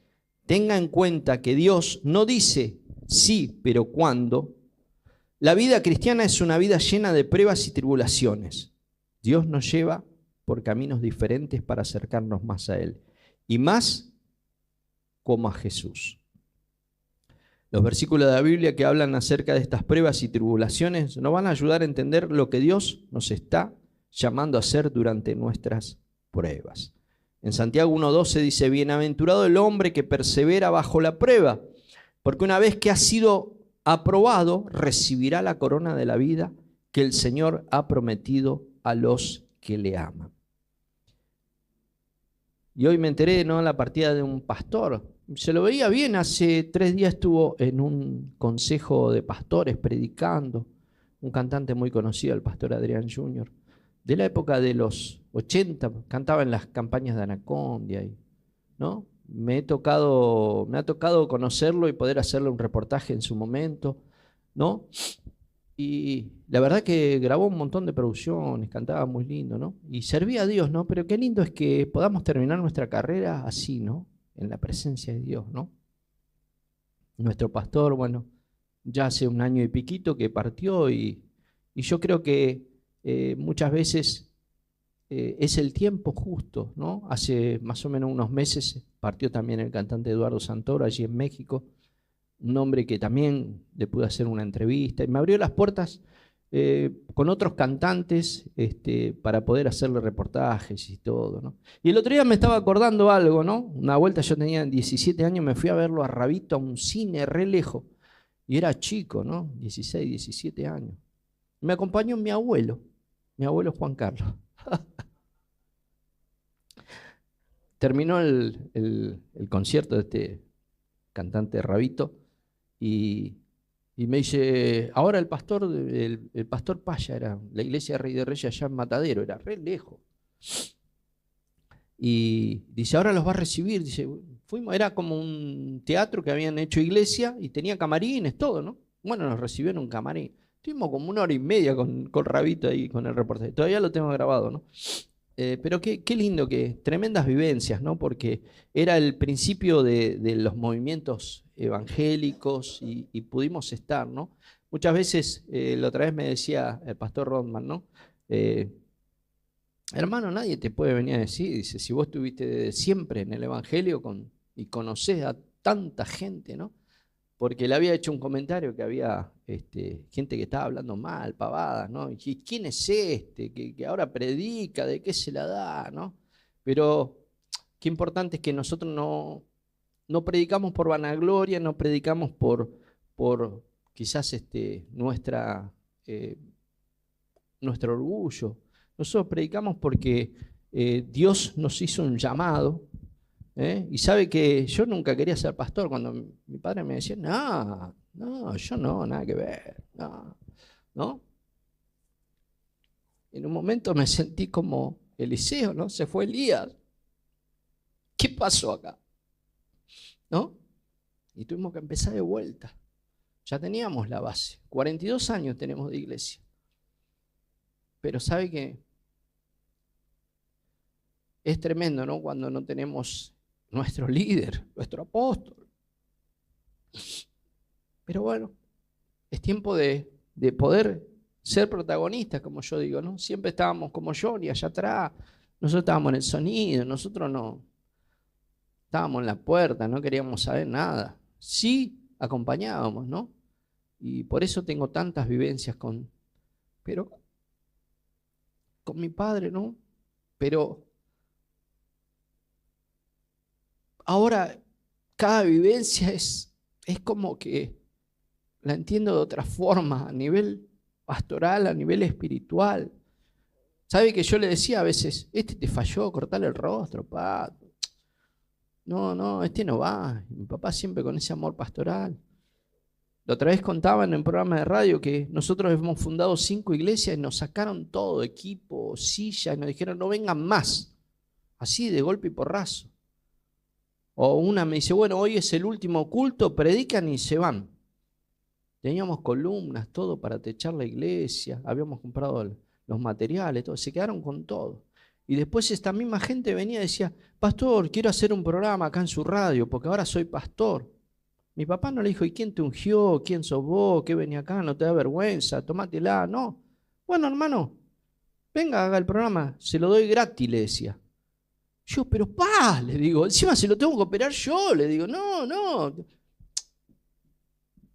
Tenga en cuenta que Dios no dice sí, pero cuándo. La vida cristiana es una vida llena de pruebas y tribulaciones. Dios nos lleva por caminos diferentes para acercarnos más a Él. Y más como a Jesús. Los versículos de la Biblia que hablan acerca de estas pruebas y tribulaciones nos van a ayudar a entender lo que Dios nos está llamando a hacer durante nuestras pruebas. En Santiago 1:12 dice, bienaventurado el hombre que persevera bajo la prueba, porque una vez que ha sido aprobado, recibirá la corona de la vida que el Señor ha prometido a los que le aman. Y hoy me enteré, ¿no?, la partida de un pastor. Se lo veía bien, hace 3 días estuvo en un consejo de pastores predicando, un cantante muy conocido, el pastor Adrián Jr., de la época de los 80, cantaba en las campañas de Anacondia, ¿no? Me ha tocado conocerlo y poder hacerle un reportaje en su momento, ¿no? Y la verdad que grabó un montón de producciones, cantaba muy lindo, ¿no? Y servía a Dios, ¿no? Pero qué lindo es que podamos terminar nuestra carrera así, ¿no? En la presencia de Dios, ¿no? Nuestro pastor, bueno, ya hace 1 año y piquito que partió y yo creo que muchas veces es el tiempo justo, ¿no? Hace más o menos unos meses partió también el cantante Eduardo Santoro allí en México, un hombre que también le pude hacer una entrevista y me abrió las puertas con otros cantantes para poder hacerle reportajes y todo, ¿no? Y el otro día me estaba acordando algo, ¿no? Una vuelta yo tenía 17 años, me fui a verlo a Rabito a un cine re lejos y era chico, ¿no? 16, 17 años. Me acompañó mi abuelo Juan Carlos. Terminó el concierto de este cantante Rabito y me dice, ahora el pastor Paya, era la iglesia de Rey de Reyes allá en Matadero, era re lejos. Y dice, ahora los va a recibir. Dice, fuimos, era como un teatro que habían hecho iglesia y tenía camarines, todo, ¿no? Bueno, nos recibió en un camarín. Estuvimos como 1 hora y media con Rabito ahí, con el reportaje. Todavía lo tengo grabado, ¿no? Pero qué lindo, tremendas vivencias, ¿no? Porque era el principio de los movimientos evangélicos y pudimos estar, ¿no? Muchas veces, la otra vez me decía el pastor Rodman, ¿no? Hermano, nadie te puede venir a decir, dice, si vos estuviste siempre en el evangelio y conocés a tanta gente, ¿no? Porque le había hecho un comentario que había gente que estaba hablando mal, pavadas, ¿no? Y ¿quién es que ahora predica? ¿De qué se la da? ¿No? Pero qué importante es que nosotros no predicamos por vanagloria, no predicamos por quizás nuestro orgullo. Nosotros predicamos porque Dios nos hizo un llamado. Y sabe que yo nunca quería ser pastor. Cuando mi padre me decía, no, yo no, nada que ver, no. En un momento me sentí como Eliseo, ¿no? Se fue Elías. ¿Qué pasó acá? ¿No? Y tuvimos que empezar de vuelta. Ya teníamos la base. 42 años tenemos de iglesia. Pero sabe que es tremendo, ¿no? Cuando no tenemos nuestro líder, nuestro apóstol. Pero bueno, es tiempo de poder ser protagonistas, como yo digo, ¿no? Siempre estábamos como Johnny allá atrás, nosotros estábamos en el sonido, nosotros no estábamos en la puerta, no queríamos saber nada. Sí acompañábamos, ¿no? Y por eso tengo tantas vivencias con mi padre, ¿no? Pero ahora cada vivencia es como que la entiendo de otra forma, a nivel pastoral, a nivel espiritual. ¿Sabe que yo le decía a veces, te falló, cortarle el rostro, pa? No, no va. Mi papá siempre con ese amor pastoral. La otra vez contaban en un programa de radio que nosotros hemos fundado 5 iglesias y nos sacaron todo, equipo, sillas, y nos dijeron no vengan más, así de golpe y porrazo. O una me dice, bueno, hoy es el último culto, predican y se van. Teníamos columnas, todo para techar la iglesia, habíamos comprado los materiales, todo, se quedaron con todo. Y después esta misma gente venía y decía, pastor, quiero hacer un programa acá en su radio, porque ahora soy pastor. Mi papá no le dijo, ¿y quién te ungió? ¿Quién sos vos? ¿Qué venía acá? ¿No te da vergüenza? Tomátela. No. Bueno, hermano, venga, haga el programa, se lo doy gratis, le decía. Yo, pero le digo, encima se lo tengo que operar yo, le digo, no.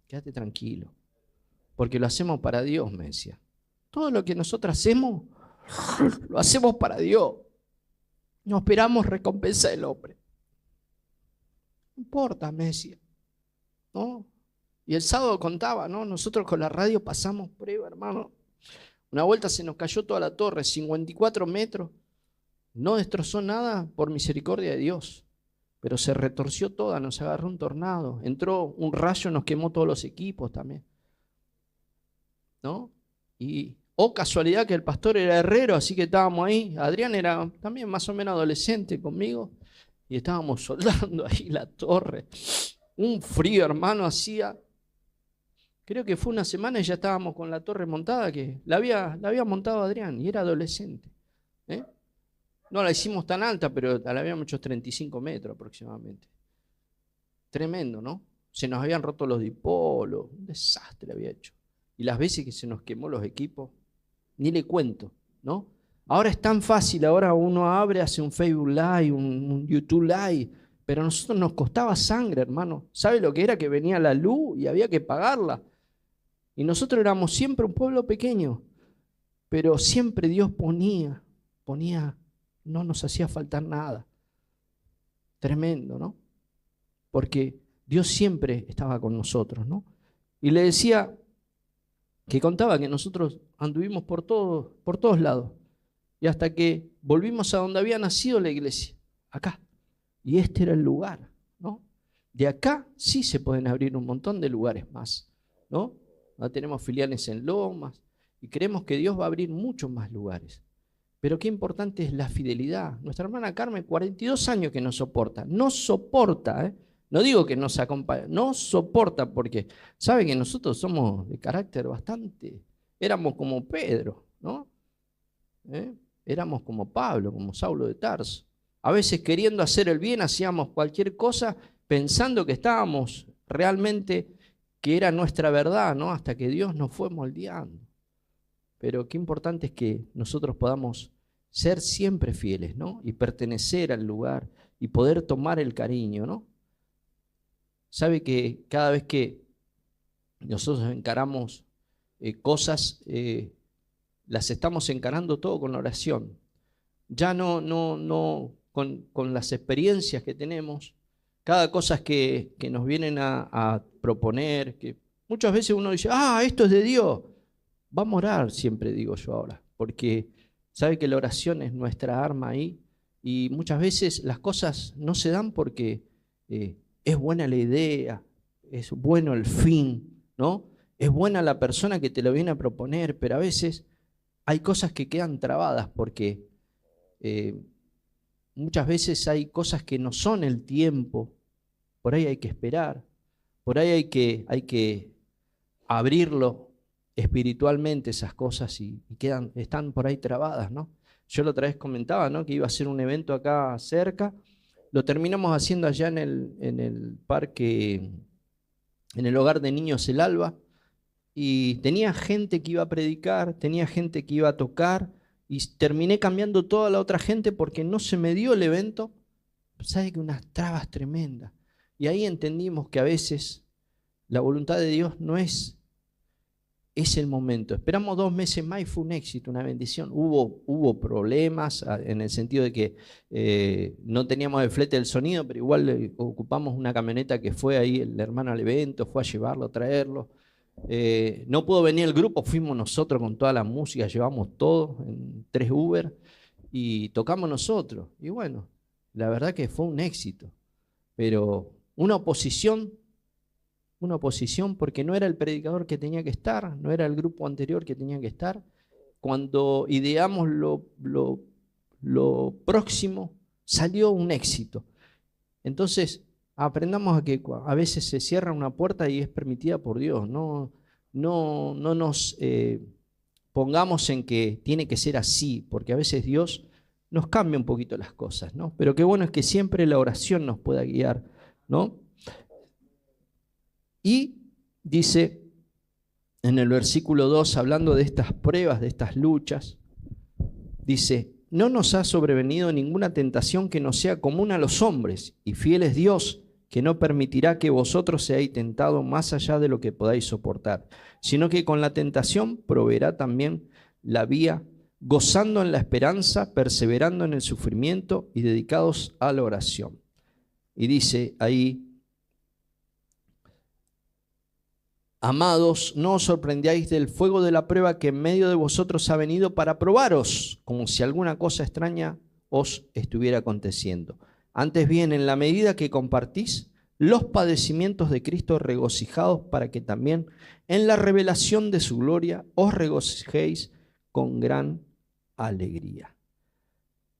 Quédate tranquilo, porque lo hacemos para Dios, me decía. Todo lo que nosotros hacemos, lo hacemos para Dios. No esperamos recompensa del hombre. No importa, me decía. ¿No? Y el sábado contaba, ¿no? Nosotros con la radio pasamos prueba, hermano. Una vuelta se nos cayó toda la torre, 54 metros. No destrozó nada por misericordia de Dios, pero se retorció toda, nos agarró un tornado, entró un rayo, nos quemó todos los equipos también, ¿no? Y casualidad que el pastor era herrero, así que estábamos ahí. Adrián era también más o menos adolescente conmigo y estábamos soldando ahí la torre. Un frío, hermano, hacía. Creo que fue una semana y ya estábamos con la torre montada, que la había montado Adrián y era adolescente. No la hicimos tan alta, pero la habíamos hecho 35 metros aproximadamente. Tremendo, ¿no? Se nos habían roto los dipolos, un desastre había hecho. Y las veces que se nos quemó los equipos, ni le cuento, ¿no? Ahora es tan fácil, ahora uno abre, hace un Facebook Live, un YouTube Live, pero a nosotros nos costaba sangre, hermano. ¿Sabe lo que era que venía la luz y había que pagarla? Y nosotros éramos siempre un pueblo pequeño, pero siempre Dios ponía, no nos hacía faltar nada. Tremendo, ¿no? Porque Dios siempre estaba con nosotros, ¿no? Y le decía que contaba que nosotros anduvimos por todos lados, y hasta que volvimos a donde había nacido la iglesia, acá. Y este era el lugar, ¿no? De acá sí se pueden abrir un montón de lugares más, ¿no? Ahora tenemos filiales en Lomas y creemos que Dios va a abrir muchos más lugares. Pero qué importante es la fidelidad. Nuestra hermana Carmen, 42 años que nos soporta. No soporta, no digo que nos acompañe, no soporta porque sabe que nosotros somos de carácter bastante, éramos como Pedro, ¿no? Éramos como Pablo, como Saulo de Tarso. A veces queriendo hacer el bien hacíamos cualquier cosa pensando que estábamos realmente, que era nuestra verdad, ¿no? Hasta que Dios nos fue moldeando. Pero qué importante es que nosotros podamos ser siempre fieles, ¿no? Y pertenecer al lugar y poder tomar el cariño, ¿no? Sabe que cada vez que nosotros encaramos cosas, las estamos encarando todo con oración. Ya no con las experiencias que tenemos, cada cosa que nos vienen a proponer, que muchas veces uno dice, esto es de Dios. Vamos a orar, siempre digo yo ahora, porque sabe que la oración es nuestra arma ahí, y muchas veces las cosas no se dan porque es buena la idea, es bueno el fin, ¿no? Es buena la persona que te lo viene a proponer, pero a veces hay cosas que quedan trabadas porque muchas veces hay cosas que no son el tiempo, por ahí hay que esperar, por ahí hay que abrirlo espiritualmente esas cosas y están por ahí trabadas, ¿no? Yo la otra vez comentaba, ¿no? Que iba a hacer un evento acá cerca, lo terminamos haciendo allá en el parque, en el hogar de niños El Alba, y tenía gente que iba a predicar, tenía gente que iba a tocar, y terminé cambiando toda la otra gente porque no se me dio el evento. ¿Sabe que unas trabas tremendas? Y ahí entendimos que a veces la voluntad de Dios no es el momento. Esperamos 2 meses más y fue un éxito, una bendición. Hubo problemas en el sentido de que no teníamos el flete del sonido, pero igual ocupamos una camioneta que fue ahí el hermano al evento, fue a llevarlo, a traerlo. No pudo venir el grupo, fuimos nosotros con toda la música, llevamos todo en 3 Uber y tocamos nosotros. Y bueno, la verdad que fue un éxito, pero una oposición porque no era el predicador que tenía que estar, no era el grupo anterior que tenía que estar. Cuando ideamos lo próximo, salió un éxito. Entonces, aprendamos a que a veces se cierra una puerta y es permitida por Dios. No nos pongamos en que tiene que ser así, porque a veces Dios nos cambia un poquito las cosas, ¿no? Pero qué bueno es que siempre la oración nos pueda guiar, ¿no? Y dice en el versículo 2, hablando de estas pruebas, de estas luchas, dice: no nos ha sobrevenido ninguna tentación que no sea común a los hombres, y fiel es Dios, que no permitirá que vosotros seáis tentados más allá de lo que podáis soportar, sino que con la tentación proveerá también la vía, gozando en la esperanza, perseverando en el sufrimiento y dedicados a la oración. Y dice ahí: amados, no os sorprendáis del fuego de la prueba que en medio de vosotros ha venido para probaros, como si alguna cosa extraña os estuviera aconteciendo. Antes bien, en la medida que compartís los padecimientos de Cristo, regocijaos para que también en la revelación de su gloria os regocijéis con gran alegría.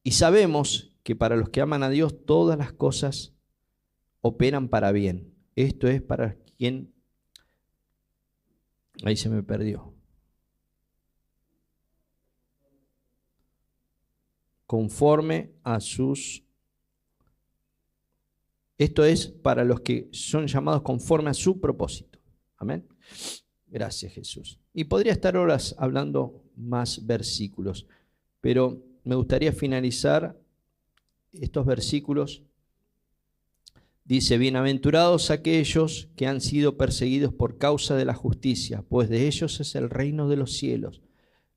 Y sabemos que para los que aman a Dios todas las cosas operan para bien. Esto es para quien... Ahí se me perdió. Conforme a sus... Esto es para los que son llamados conforme a su propósito. Amén. Gracias, Jesús. Y podría estar horas hablando más versículos, pero me gustaría finalizar estos versículos. Dice, bienaventurados aquellos que han sido perseguidos por causa de la justicia, pues de ellos es el reino de los cielos.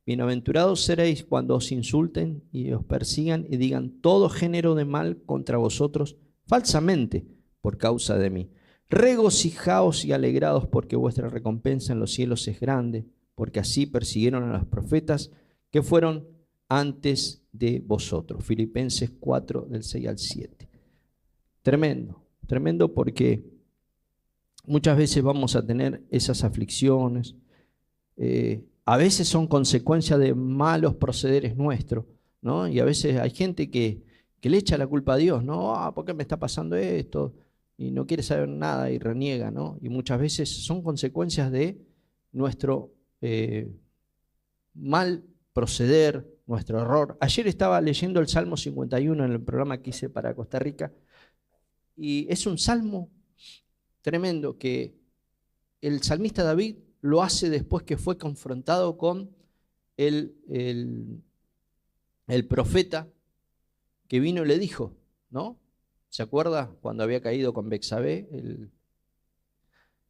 Bienaventurados seréis cuando os insulten y os persigan y digan todo género de mal contra vosotros falsamente por causa de mí. Regocijaos y alegraos porque vuestra recompensa en los cielos es grande, porque así persiguieron a los profetas que fueron antes de vosotros. Filipenses 4, del 6 al 7. Tremendo, tremendo porque muchas veces vamos a tener esas aflicciones. A veces son consecuencia de malos procederes nuestros, ¿no? Y a veces hay gente que le echa la culpa a Dios, ¿no? ¿Por qué me está pasando esto? Y no quiere saber nada y reniega, ¿no? Y muchas veces son consecuencias de nuestro mal proceder, nuestro error. Ayer estaba leyendo el Salmo 51 en el programa que hice para Costa Rica, y es un salmo tremendo que el salmista David lo hace después que fue confrontado con el profeta que vino y le dijo, ¿no? ¿Se acuerda cuando había caído con Betsabé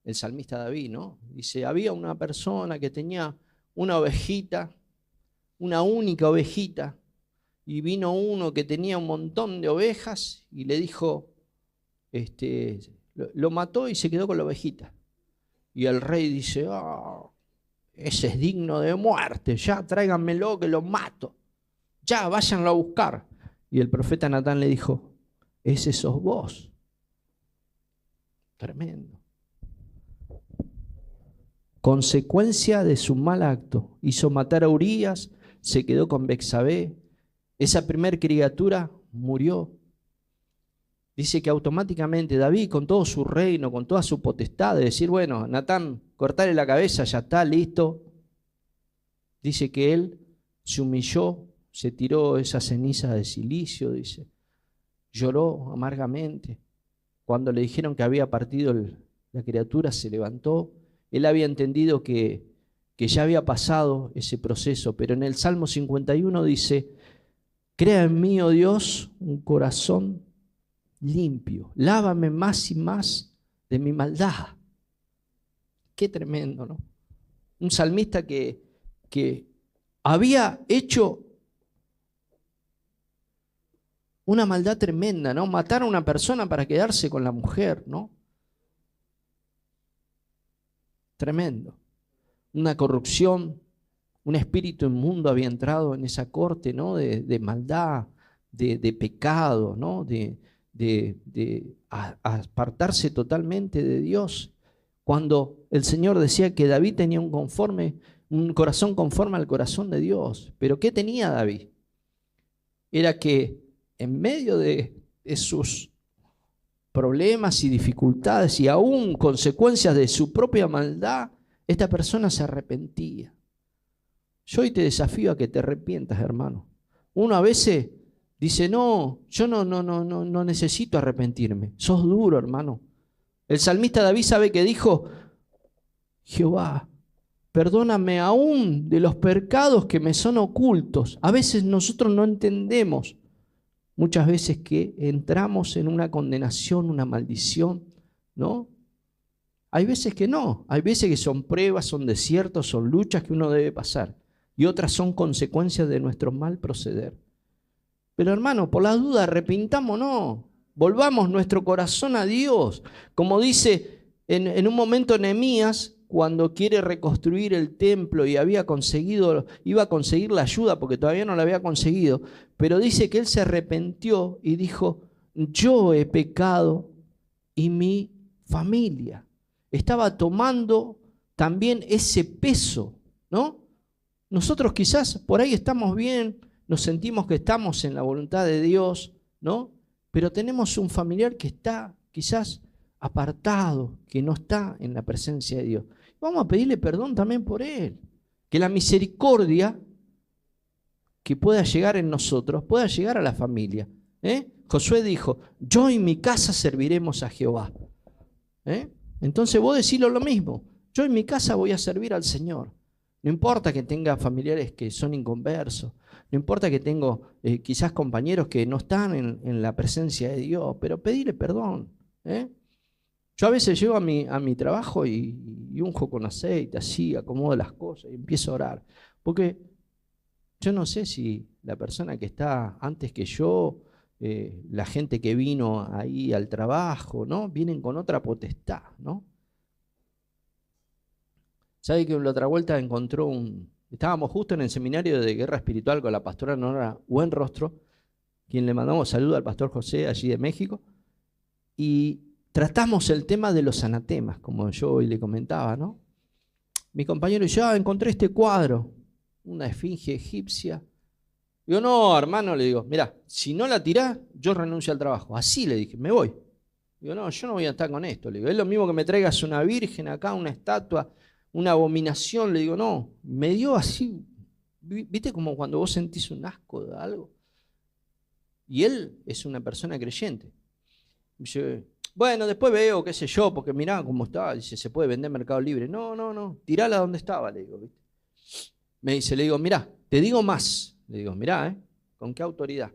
el salmista David, ¿no? Dice, había una persona que tenía una ovejita, una única ovejita, y vino uno que tenía un montón de ovejas y le dijo, lo mató y se quedó con la ovejita. Y el rey dice, ese es digno de muerte, ya tráiganmelo que lo mato, ya váyanlo a buscar. Y el profeta Natán le dijo, ese sos vos. Tremendo. Consecuencia de su mal acto, hizo matar a Urías, se quedó con Betsabé, esa primer criatura murió. Dice que automáticamente David, con todo su reino, con toda su potestad, de decir, bueno, Natán, cortarle la cabeza, ya está, listo. Dice que él se humilló, se tiró esa ceniza de silicio, dice, lloró amargamente. Cuando le dijeron que había partido la criatura, se levantó. Él había entendido que ya había pasado ese proceso, pero en el Salmo 51 dice, crea en mí, oh Dios, un corazón limpio, lávame más y más de mi maldad. Qué tremendo, ¿no? Un salmista que había hecho una maldad tremenda, ¿no? Matar a una persona para quedarse con la mujer, ¿no? Tremendo. Una corrupción, un espíritu inmundo había entrado en esa corte, ¿no? De maldad, de pecado, ¿no? De apartarse totalmente de Dios. Cuando el Señor decía que David tenía un corazón conforme al corazón de Dios. ¿Pero qué tenía David? Era que en medio de sus problemas y dificultades y aún consecuencias de su propia maldad, esta persona se arrepentía. Yo hoy te desafío a que te arrepientas, hermano. Uno a veces dice, no, yo no necesito arrepentirme. Sos duro, hermano. El salmista David sabe que dijo, Jehová, perdóname aún de los pecados que me son ocultos. A veces nosotros no entendemos. Muchas veces que entramos en una condenación, una maldición, ¿no? Hay veces que no, hay veces que son pruebas, son desiertos, son luchas que uno debe pasar. Y otras son consecuencias de nuestro mal proceder. Pero hermano, por la duda, arrepintámonos, volvamos nuestro corazón a Dios. Como dice en un momento Nehemías, cuando quiere reconstruir el templo y iba a conseguir la ayuda porque todavía no la había conseguido, pero dice que él se arrepintió y dijo, yo he pecado y mi familia. Estaba tomando también ese peso, ¿no? Nosotros quizás por ahí estamos bien, nos sentimos que estamos en la voluntad de Dios, ¿no? Pero tenemos un familiar que está quizás apartado, que no está en la presencia de Dios. Vamos a pedirle perdón también por él. Que la misericordia que pueda llegar en nosotros pueda llegar a la familia. Josué dijo, yo y mi casa serviremos a Jehová. Entonces vos decís lo mismo. Yo en mi casa voy a servir al Señor. No importa que tenga familiares que son inconversos. No importa que tengo quizás compañeros que no están en la presencia de Dios. Pero pedirle perdón. Yo a veces llego a mi trabajo y unjo con aceite, así, acomodo las cosas y empiezo a orar. Porque yo no sé si la persona que está antes que yo, la gente que vino ahí al trabajo, ¿no? Vienen con otra potestad, ¿no? ¿Sabe que la otra vuelta estábamos justo en el seminario de guerra espiritual con la pastora Nora Buenrostro, quien le mandamos saludo al pastor José allí de México, y tratamos el tema de los anatemas, como yo hoy le comentaba, ¿no? Mi compañero y yo, encontré este cuadro, una esfinge egipcia. Digo, no, hermano, le digo, mirá, si no la tirás, yo renuncio al trabajo. Así le dije, me voy. Digo, no, yo no voy a estar con esto. Le digo, es lo mismo que me traigas una virgen acá, una estatua, una abominación. Le digo, no, me dio así, ¿viste como cuando vos sentís un asco de algo? Y él es una persona creyente. Dice, bueno, después veo, qué sé yo, porque mirá cómo está, dice, se puede vender en Mercado Libre. No, tirala donde estaba, le digo, ¿viste? Me dice, le digo, mirá, te digo más. Le digo, mirá, ¿con qué autoridad?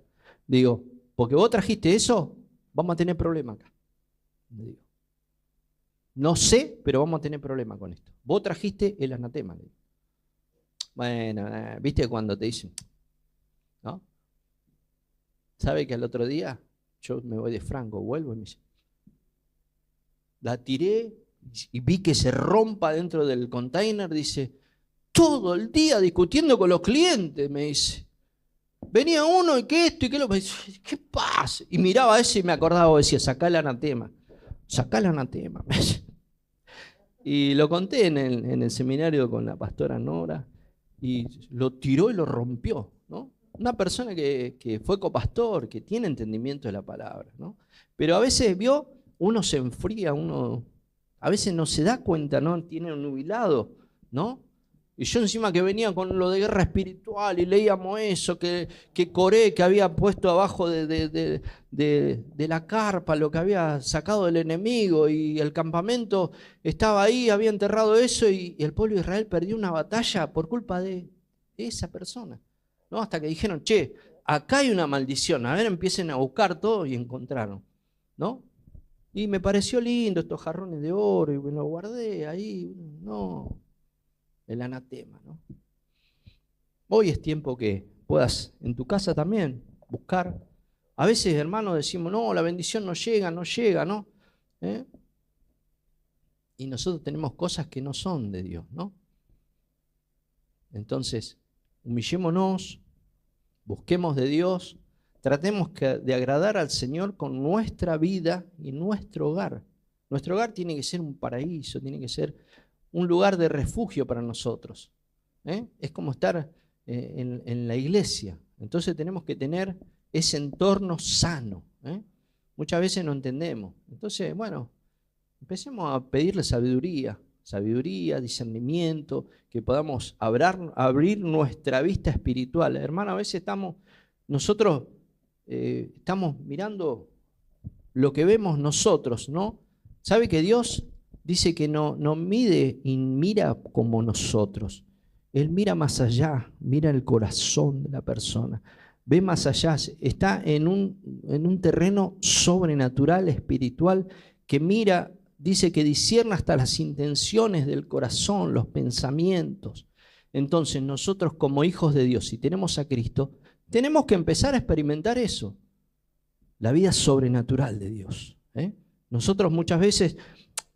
Le digo, porque vos trajiste eso, vamos a tener problema acá. Le digo, no sé, pero vamos a tener problema con esto. Vos trajiste el anatema. Le digo. Bueno, ¿viste cuando te dicen? ¿No? ¿Sabe que al otro día yo me voy de Franco, vuelvo y me dice, la tiré y vi que se rompa dentro del container, dice, todo el día discutiendo con los clientes, me dice. Venía uno y que esto y que lo... Me dice, ¿qué pasa? Y miraba ese y me acordaba, decía, sacá el anatema. Sacá el anatema. Y lo conté en el seminario con la pastora Nora y lo tiró y lo rompió, ¿no? Una persona que fue copastor, que tiene entendimiento de la palabra, ¿no? Pero a veces, uno se enfría, uno a veces no se da cuenta, ¿no? Tiene un nubilado, ¿no? Y yo encima que venía con lo de guerra espiritual y leíamos eso, que Coré, que había puesto abajo de la carpa lo que había sacado del enemigo y el campamento estaba ahí, había enterrado eso y el pueblo de Israel perdió una batalla por culpa de esa persona, ¿no? Hasta que dijeron, che, acá hay una maldición, a ver, empiecen a buscar todo y encontraron, ¿no? Y me pareció lindo estos jarrones de oro y me lo guardé ahí, no... El anatema, ¿no? Hoy es tiempo que puedas en tu casa también buscar. A veces, hermanos, decimos, no, la bendición no llega, ¿no? Y nosotros tenemos cosas que no son de Dios, ¿no? Entonces, humillémonos, busquemos de Dios, tratemos de agradar al Señor con nuestra vida y nuestro hogar. Nuestro hogar tiene que ser un paraíso, tiene que ser un lugar de refugio para nosotros. Es como estar en la iglesia. Entonces tenemos que tener ese entorno sano. Muchas veces no entendemos. Entonces, bueno, empecemos a pedirle sabiduría, discernimiento, que podamos abrir nuestra vista espiritual. Hermano, a veces nosotros estamos mirando lo que vemos nosotros, ¿no? ¿Sabe que Dios dice que no mide y mira como nosotros? Él mira más allá, mira el corazón de la persona, ve más allá, está en un terreno sobrenatural, espiritual, que mira, dice que discierne hasta las intenciones del corazón, los pensamientos. Entonces nosotros como hijos de Dios, si tenemos a Cristo, tenemos que empezar a experimentar eso, la vida sobrenatural de Dios. Nosotros muchas veces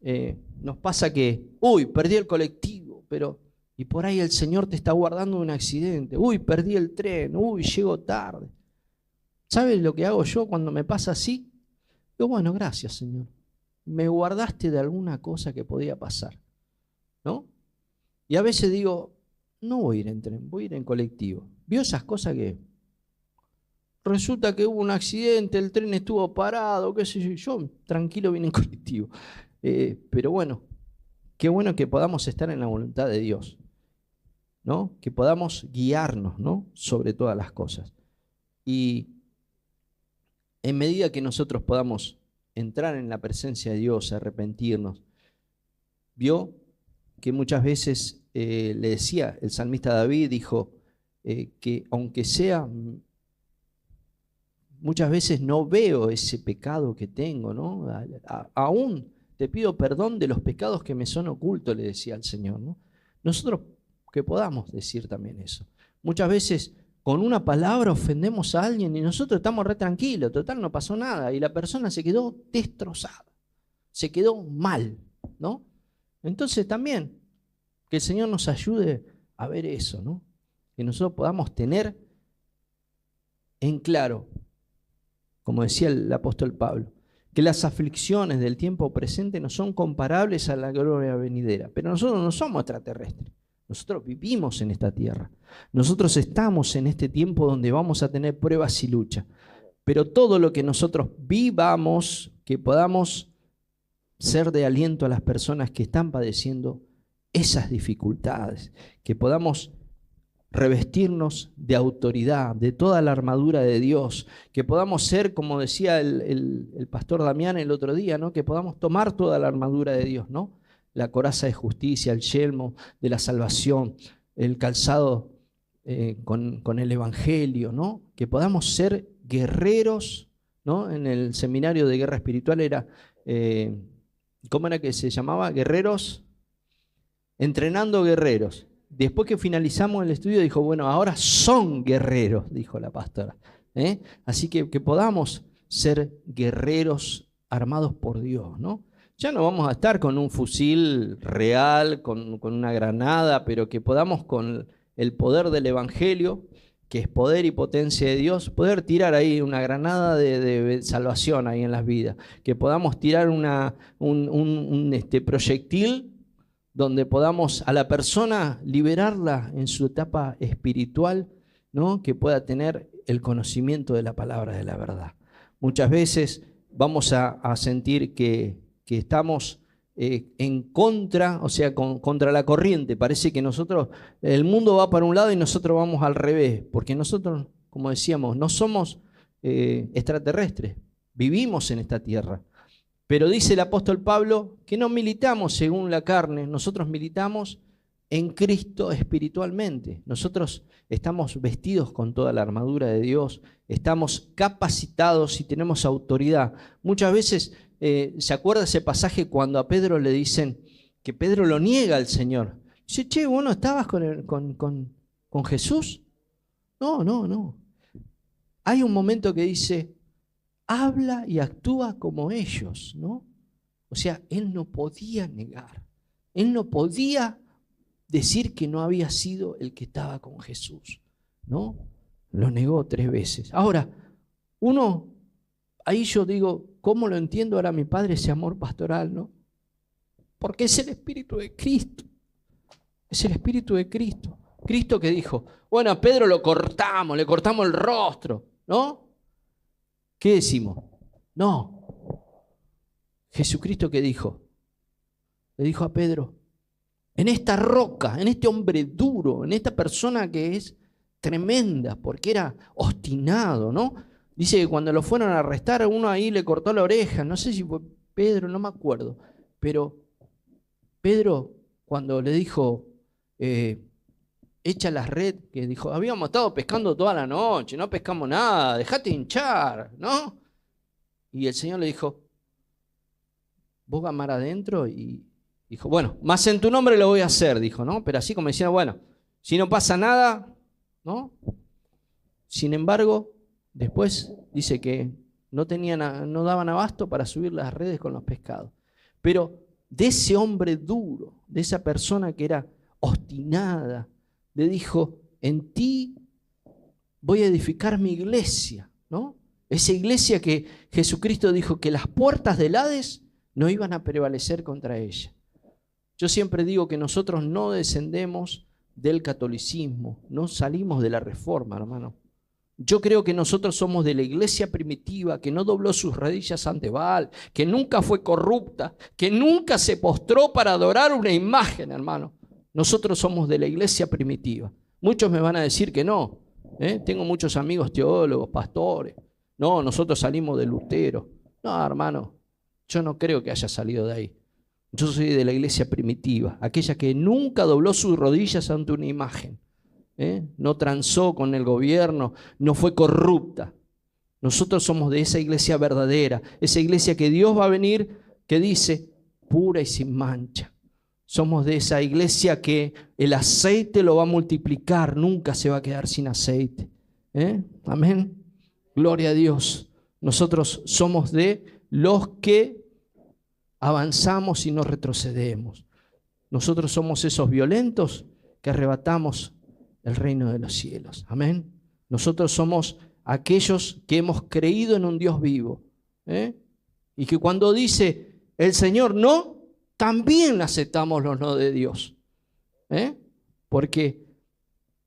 nos pasa que, uy, perdí el colectivo, y por ahí el Señor te está guardando un accidente, uy, perdí el tren, uy, llego tarde. ¿Sabes lo que hago yo cuando me pasa así? Digo, bueno, gracias, Señor. Me guardaste de alguna cosa que podía pasar, ¿no? Y a veces digo, no voy a ir en tren, voy a ir en colectivo. ¿Vio esas cosas que resulta que hubo un accidente, el tren estuvo parado, qué sé yo, yo tranquilo vine en colectivo? Pero bueno, qué bueno que podamos estar en la voluntad de Dios, ¿no? Que podamos guiarnos, ¿no? Sobre todas las cosas. Y en medida que nosotros podamos entrar en la presencia de Dios, arrepentirnos, vio que muchas veces le decía el salmista David, dijo que aunque sea, muchas veces no veo ese pecado que tengo, ¿no? Aún te pido perdón de los pecados que me son ocultos, le decía al Señor, ¿no? Nosotros que podamos decir también eso. Muchas veces con una palabra ofendemos a alguien y nosotros estamos re tranquilos, total no pasó nada, y la persona se quedó destrozada, se quedó mal, ¿no? Entonces también que el Señor nos ayude a ver eso, ¿no? Que nosotros podamos tener en claro, como decía el apóstol Pablo, que las aflicciones del tiempo presente no son comparables a la gloria venidera. Pero nosotros no somos extraterrestres. Nosotros vivimos en esta tierra. Nosotros estamos en este tiempo donde vamos a tener pruebas y lucha. Pero todo lo que nosotros vivamos, que podamos ser de aliento a las personas que están padeciendo esas dificultades, que podamos revestirnos de autoridad, de toda la armadura de Dios, que podamos ser, como decía el pastor Damián el otro día, ¿no? Que podamos tomar toda la armadura de Dios, ¿no? La coraza de justicia, el yelmo de la salvación, el calzado con el evangelio, ¿no? Que podamos ser guerreros, ¿no? En el seminario de guerra espiritual era, ¿cómo era que se llamaba? Guerreros, entrenando guerreros. Después que finalizamos el estudio dijo, bueno, ahora son guerreros, dijo la pastora. Así que podamos ser guerreros armados por Dios, ¿no? Ya no vamos a estar con un fusil real, con una granada, pero que podamos con el poder del Evangelio, que es poder y potencia de Dios, poder tirar ahí una granada de salvación ahí en las vidas. Que podamos tirar un proyectil donde podamos a la persona liberarla en su etapa espiritual, ¿no? Que pueda tener el conocimiento de la palabra de la verdad. Muchas veces vamos a sentir que estamos en contra, o sea, contra la corriente. Parece que nosotros, el mundo va para un lado y nosotros vamos al revés, porque nosotros, como decíamos, no somos extraterrestres, vivimos en esta tierra. Pero dice el apóstol Pablo que no militamos según la carne, nosotros militamos en Cristo espiritualmente. Nosotros estamos vestidos con toda la armadura de Dios, estamos capacitados y tenemos autoridad. Muchas veces, ¿se acuerda ese pasaje cuando a Pedro le dicen que Pedro lo niega al Señor? Dice, che, ¿vos no estabas con Jesús? No. Hay un momento que dice, habla y actúa como ellos, ¿no? O sea, él no podía negar, él no podía decir que no había sido el que estaba con Jesús, ¿no? Lo negó 3 veces. Ahora, ahí yo digo, ¿cómo lo entiendo ahora mi padre ese amor pastoral, no? Porque es el Espíritu de Cristo, es el Espíritu de Cristo. Cristo que dijo, bueno, a Pedro le cortamos el rostro, ¿no? ¿Qué decimos? No. Jesucristo, ¿qué dijo? Le dijo a Pedro, en esta roca, en este hombre duro, en esta persona que es tremenda, porque era obstinado, ¿no? Dice que cuando lo fueron a arrestar, uno ahí le cortó la oreja, no sé si fue Pedro, no me acuerdo, pero Pedro, cuando le dijo, echa la red, que dijo, habíamos estado pescando toda la noche, no pescamos nada, dejate hinchar, ¿no? Y el Señor le dijo, vos va mar adentro, y dijo, bueno, más en tu nombre lo voy a hacer, dijo, ¿no? Pero así como diciendo, bueno, si no pasa nada, ¿no? Sin embargo, después dice que no daban abasto para subir las redes con los pescados. Pero de ese hombre duro, de esa persona que era obstinada, le dijo, en ti voy a edificar mi iglesia, ¿no? Esa iglesia que Jesucristo dijo que las puertas del Hades no iban a prevalecer contra ella. Yo siempre digo que nosotros no descendemos del catolicismo, no salimos de la reforma, hermano. Yo creo que nosotros somos de la iglesia primitiva, que no dobló sus rodillas ante Baal, que nunca fue corrupta, que nunca se postró para adorar una imagen, hermano. Nosotros somos de la iglesia primitiva. Muchos me van a decir que no. Tengo muchos amigos teólogos, pastores. No, nosotros salimos de Lutero. No, hermano, yo no creo que haya salido de ahí. Yo soy de la iglesia primitiva, aquella que nunca dobló sus rodillas ante una imagen. No transó con el gobierno, no fue corrupta. Nosotros somos de esa iglesia verdadera, esa iglesia que Dios va a venir, que dice, pura y sin mancha. Somos de esa iglesia que el aceite lo va a multiplicar, nunca se va a quedar sin aceite. Amén. Gloria a Dios. Nosotros somos de los que avanzamos y no retrocedemos. Nosotros somos esos violentos que arrebatamos el reino de los cielos. Amén. Nosotros somos aquellos que hemos creído en un Dios vivo. Y que cuando dice el Señor no, también aceptamos los no de Dios. Porque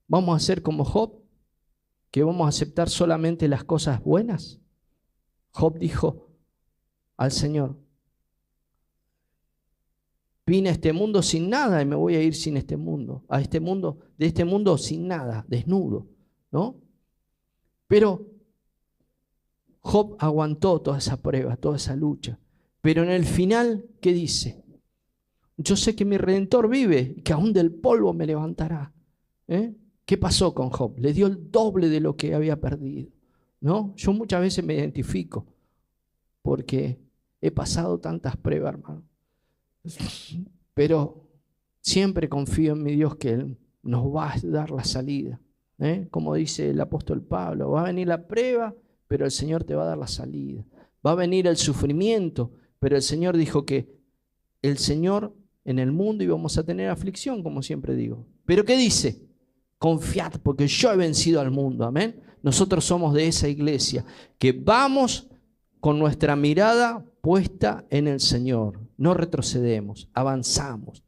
vamos a ser como Job, que vamos a aceptar solamente las cosas buenas. Job dijo al Señor, vine a este mundo sin nada y me voy a ir sin este mundo, de este mundo sin nada, desnudo, ¿no? Pero Job aguantó toda esa prueba, toda esa lucha. Pero en el final, ¿qué dice? Yo sé que mi Redentor vive y que aún del polvo me levantará. ¿Qué pasó con Job? Le dio el doble de lo que había perdido, ¿no? Yo muchas veces me identifico porque he pasado tantas pruebas, hermano. Pero siempre confío en mi Dios que Él nos va a dar la salida. Como dice el apóstol Pablo, va a venir la prueba, pero el Señor te va a dar la salida. Va a venir el sufrimiento, pero el Señor dijo que el Señor en el mundo íbamos a tener aflicción, como siempre digo. ¿Pero qué dice? Confiad, porque yo he vencido al mundo. Amén. Nosotros somos de esa iglesia que vamos con nuestra mirada puesta en el Señor. No retrocedemos, avanzamos.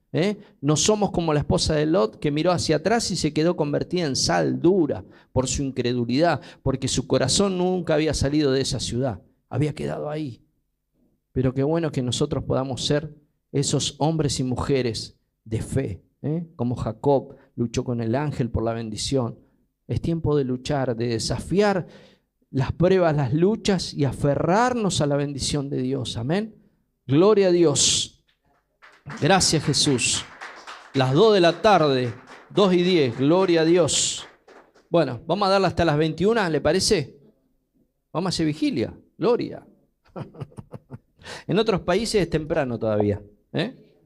No somos como la esposa de Lot, que miró hacia atrás y se quedó convertida en sal dura por su incredulidad, porque su corazón nunca había salido de esa ciudad, había quedado ahí. Pero qué bueno que nosotros podamos ser esos hombres y mujeres de fe, como Jacob luchó con el ángel por la bendición. Es tiempo de luchar, de desafiar las pruebas, las luchas y aferrarnos a la bendición de Dios. Amén. Gloria a Dios. Gracias, Jesús. Las 2 de la tarde, 2:10. Gloria a Dios. Bueno, vamos a darla hasta las 21, ¿le parece? Vamos a hacer vigilia. Gloria. En otros países es temprano todavía.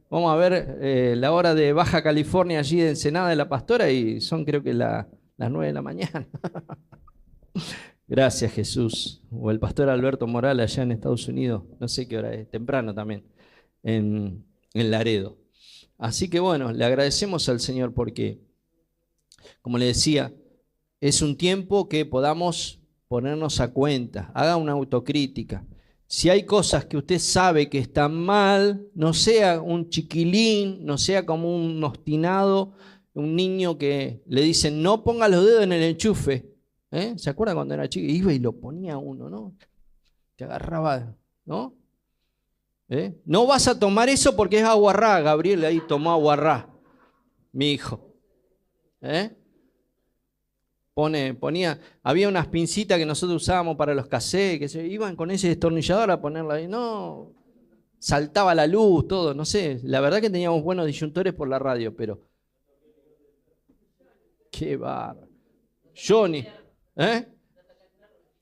Vamos a ver la hora de Baja California, allí de Ensenada de la Pastora, y son creo que las 9 de la mañana. Gracias, Jesús. O el pastor Alberto Morales allá en Estados Unidos, no sé qué hora es, temprano también, en Laredo. Así que bueno, le agradecemos al Señor porque, como le decía, es un tiempo que podamos ponernos a cuenta, haga una autocrítica. Si hay cosas que usted sabe que están mal, no sea un chiquilín, no sea como un obstinado, un niño que le dicen no ponga los dedos en el enchufe. ¿Se acuerda cuando era chico? Iba y lo ponía uno, ¿no? Te agarraba, ¿no? No vas a tomar eso porque es aguarrá. Gabriel ahí tomó aguarrá, mi hijo. Ponía, había unas pincitas que nosotros usábamos para los cassettes, que se iban con ese destornillador a ponerla ahí. No, saltaba la luz, todo, no sé. La verdad que teníamos buenos disyuntores por la radio, pero qué bárbaro. Johnny,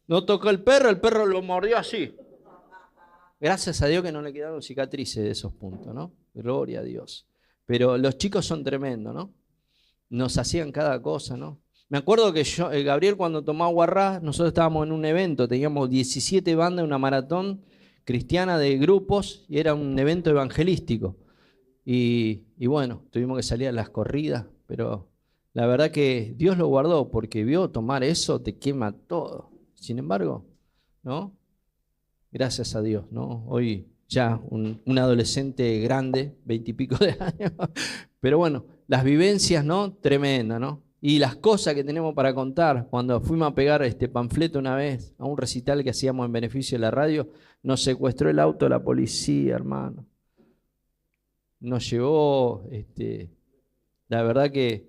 no tocó el perro lo mordió así. Gracias a Dios que no le quedaron cicatrices de esos puntos, ¿no? Gloria a Dios. Pero los chicos son tremendos, ¿no? Nos hacían cada cosa, ¿no? Me acuerdo que Gabriel cuando tomó aguarrá, nosotros estábamos en un evento, teníamos 17 bandas, una maratón, cristiana de grupos y era un evento evangelístico. Y bueno, tuvimos que salir a las corridas, pero la verdad que Dios lo guardó porque vio tomar eso, te quema todo. Sin embargo, ¿no? Gracias a Dios, ¿no? Hoy ya un adolescente grande, 20 y pico de años, pero bueno, las vivencias, ¿no? Tremenda, ¿no? Y las cosas que tenemos para contar. Cuando fuimos a pegar este panfleto una vez a un recital que hacíamos en beneficio de la radio, nos secuestró el auto la policía, hermano. Nos llevó, la verdad que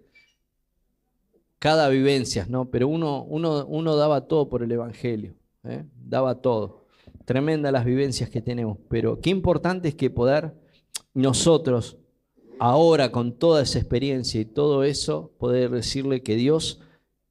cada vivencia, ¿no? Pero uno daba todo por el Evangelio, ¿eh? Daba todo. Tremendas las vivencias que tenemos, pero qué importante es que poder nosotros, ahora con toda esa experiencia y todo eso, poder decirle que Dios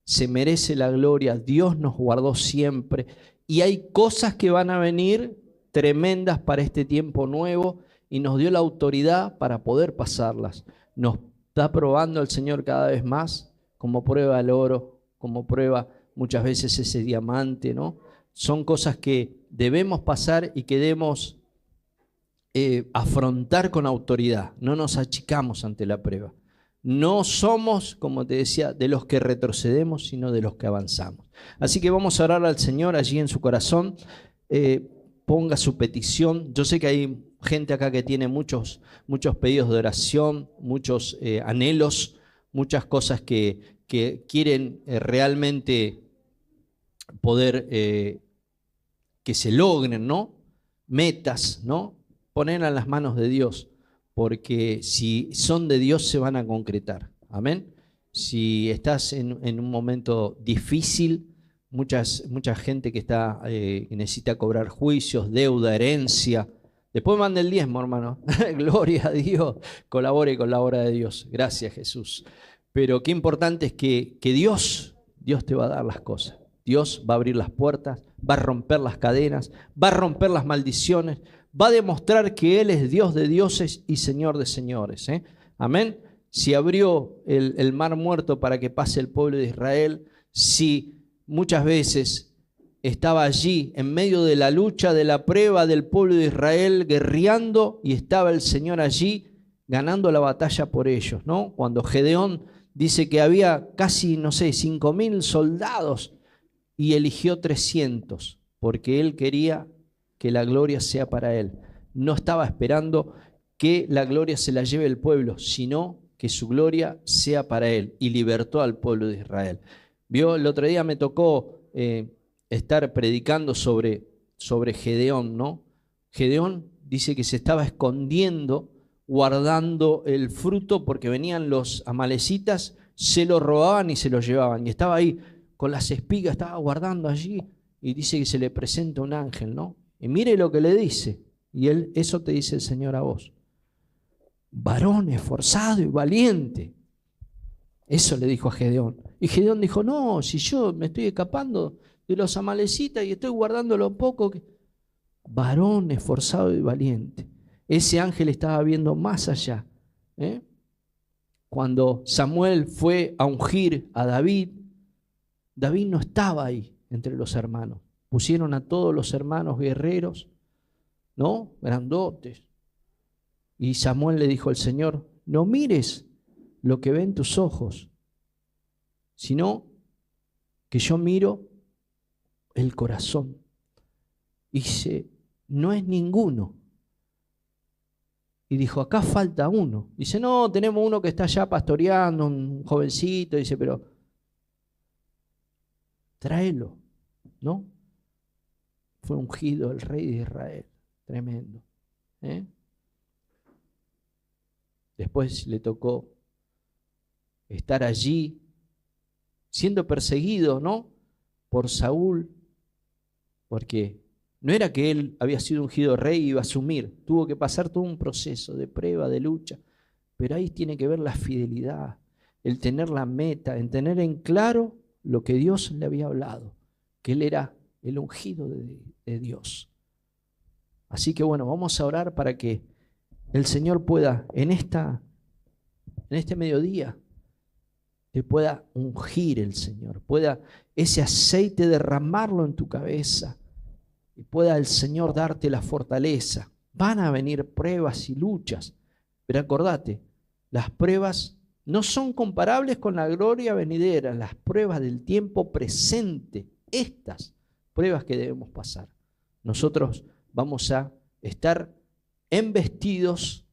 se merece la gloria, Dios nos guardó siempre y hay cosas que van a venir tremendas para este tiempo nuevo y nos dio la autoridad para poder pasarlas. Nos está probando el Señor cada vez más como prueba el oro, como prueba muchas veces ese diamante, ¿no? Son cosas que debemos pasar y que debemos afrontar con autoridad. No nos achicamos ante la prueba. No somos, como te decía, de los que retrocedemos, sino de los que avanzamos. Así que vamos a orar al Señor allí en su corazón. Ponga su petición. Yo sé que hay gente acá que tiene muchos pedidos de oración, muchos anhelos, muchas cosas que quieren realmente poder que se logren, ¿no? Metas, ¿no? Ponerlas en las manos de Dios, porque si son de Dios se van a concretar. Amén. Si estás en un momento difícil, mucha gente que está que necesita cobrar juicios, deuda, herencia. Después manda el diezmo, hermano. Gloria a Dios. Colabore con la obra de Dios. Gracias, Jesús. Pero qué importante es que Dios te va a dar las cosas. Dios va a abrir las puertas, va a romper las cadenas, va a romper las maldiciones, va a demostrar que Él es Dios de dioses y Señor de señores. Amén. Si abrió el mar muerto para que pase el pueblo de Israel, si muchas veces estaba allí en medio de la lucha, de la prueba del pueblo de Israel, guerreando, y estaba el Señor allí ganando la batalla por ellos, ¿no? Cuando Gedeón dice que había casi, 5.000 soldados y eligió 300, porque él quería que la gloria sea para él. No estaba esperando que la gloria se la lleve el pueblo, sino que su gloria sea para él, y libertó al pueblo de Israel. Vio, el otro día me tocó estar predicando sobre Gedeón, ¿no? Gedeón dice que se estaba escondiendo, guardando el fruto, porque venían los amalecitas, se lo robaban y se lo llevaban, y estaba ahí con las espigas, estaba guardando allí, y dice que se le presenta un ángel, ¿no? Y mire lo que le dice, y eso te dice el Señor a vos: varón esforzado y valiente. Eso le dijo a Gedeón. Y Gedeón dijo: no, si yo me estoy escapando de los amalecitas y estoy guardando lo poco que... Varón esforzado y valiente. Ese ángel estaba viendo más allá. Cuando Samuel fue a ungir a David, David no estaba ahí entre los hermanos. Pusieron a todos los hermanos guerreros, ¿no? Grandotes. Y Samuel le dijo al Señor: no mires lo que ven tus ojos, sino que yo miro el corazón. Y dice: no es ninguno. Y dijo: acá falta uno. Dice: no, tenemos uno que está allá pastoreando, un jovencito. Dice: pero tráelo, ¿no? Fue ungido el rey de Israel. Tremendo. Después le tocó estar allí siendo perseguido, ¿no? Por Saúl, porque no era que él había sido ungido rey y iba a asumir, tuvo que pasar todo un proceso de prueba, de lucha, pero ahí tiene que ver la fidelidad, el tener la meta, el tener en claro lo que Dios le había hablado, que él era el ungido de Dios. Así que bueno, vamos a orar para que el Señor pueda en este mediodía te pueda ungir el Señor, pueda ese aceite derramarlo en tu cabeza, y pueda el Señor darte la fortaleza. Van a venir pruebas y luchas, pero acordate, las pruebas no son comparables con la gloria venidera, las pruebas del tiempo presente, estas pruebas que debemos pasar. Nosotros vamos a estar embestidos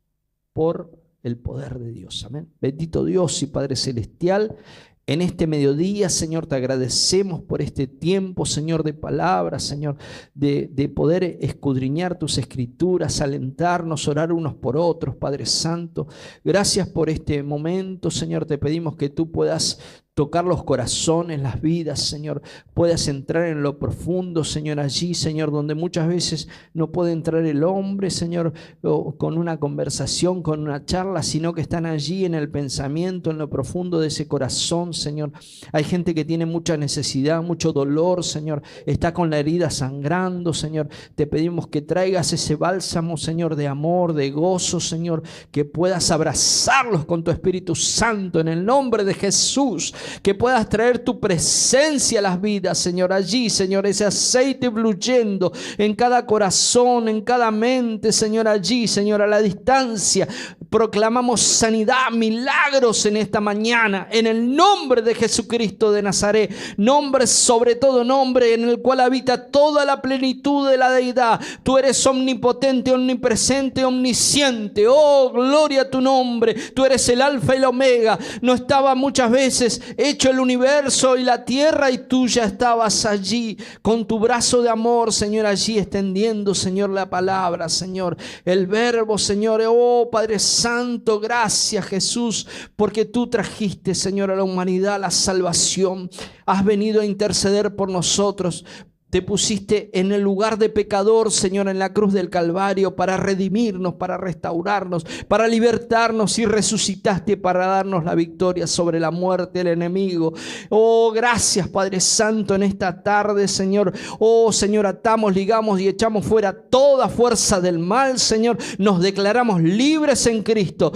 por el poder de Dios. Amén. Bendito Dios y Padre Celestial, en este mediodía, Señor, te agradecemos por este tiempo, Señor, de palabras, Señor, de poder escudriñar tus escrituras, alentarnos, orar unos por otros, Padre Santo. Gracias por este momento, Señor, te pedimos que tú puedas tocar los corazones, las vidas, Señor, puedas entrar en lo profundo, Señor, allí, Señor, donde muchas veces no puede entrar el hombre, Señor, con una conversación, con una charla, sino que están allí en el pensamiento, en lo profundo de ese corazón, Señor. Hay gente que tiene mucha necesidad, mucho dolor, Señor, está con la herida sangrando, Señor. Te pedimos que traigas ese bálsamo, Señor, de amor, de gozo, Señor, que puedas abrazarlos con tu Espíritu Santo en el nombre de Jesús. Que puedas traer tu presencia a las vidas, Señor, allí, Señor, ese aceite fluyendo en cada corazón, en cada mente, Señor, allí, Señor, a la distancia. Proclamamos sanidad, milagros en esta mañana, en el nombre de Jesucristo de Nazaret, nombre sobre todo nombre en el cual habita toda la plenitud de la deidad. Tú eres omnipotente, omnipresente, omnisciente. Oh, gloria a tu nombre. Tú eres el alfa y el omega. No estaba muchas veces hecho el universo y la tierra y tú ya estabas allí con tu brazo de amor, Señor, allí extendiendo, Señor, la palabra, Señor, el verbo, Señor. Oh, Padre Santo, gracias, Jesús, porque tú trajiste, Señor, a la humanidad la salvación. Has venido a interceder por nosotros. Te pusiste en el lugar de pecador, Señor, en la cruz del Calvario para redimirnos, para restaurarnos, para libertarnos y resucitaste para darnos la victoria sobre la muerte del enemigo. Oh, gracias, Padre Santo, en esta tarde, Señor. Oh, Señor, atamos, ligamos y echamos fuera toda fuerza del mal, Señor. Nos declaramos libres en Cristo,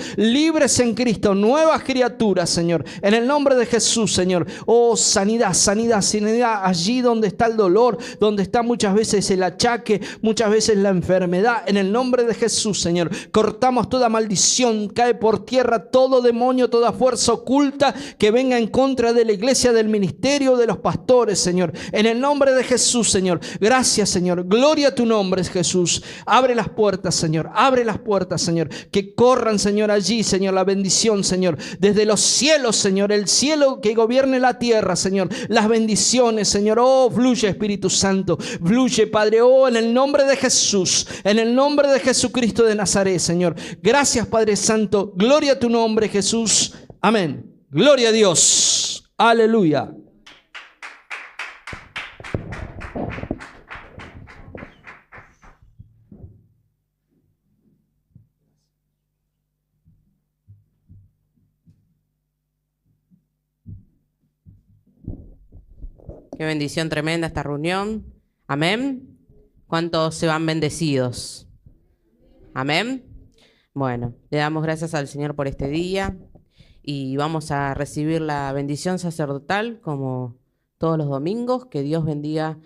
nuevas criaturas, Señor. En el nombre de Jesús, Señor. Oh, sanidad, sanidad, sanidad allí donde está el dolor, donde está muchas veces el achaque, muchas veces la enfermedad. En el nombre de Jesús, Señor, cortamos toda maldición, cae por tierra todo demonio, toda fuerza oculta que venga en contra de la iglesia, del ministerio, de los pastores, Señor. En el nombre de Jesús, Señor. Gracias, Señor. Gloria a tu nombre, Jesús. Abre las puertas, Señor. Abre las puertas, Señor. Que corran, Señor, allí, Señor, la bendición, Señor. Desde los cielos, Señor. El cielo que gobierne la tierra, Señor. Las bendiciones, Señor. Oh, fluye, Espíritu Santo, fluye, Padre, oh, en el nombre de Jesús, en el nombre de Jesucristo de Nazaret, Señor. Gracias, Padre Santo, gloria a tu nombre, Jesús. Amén. Gloria a Dios. Aleluya. Qué bendición tremenda esta reunión. Amén. ¿Cuántos se van bendecidos? Amén. Bueno, le damos gracias al Señor por este día y vamos a recibir la bendición sacerdotal como todos los domingos. Que Dios bendiga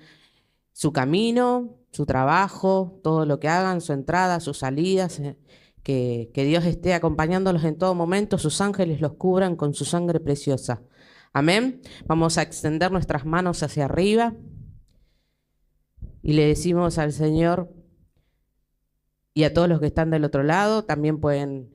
su camino, su trabajo, todo lo que hagan, su entrada, sus salidas. Que Dios esté acompañándolos en todo momento. Sus ángeles los cubran con su sangre preciosa. Amén. Vamos a extender nuestras manos hacia arriba y le decimos al Señor y a todos los que están del otro lado, también pueden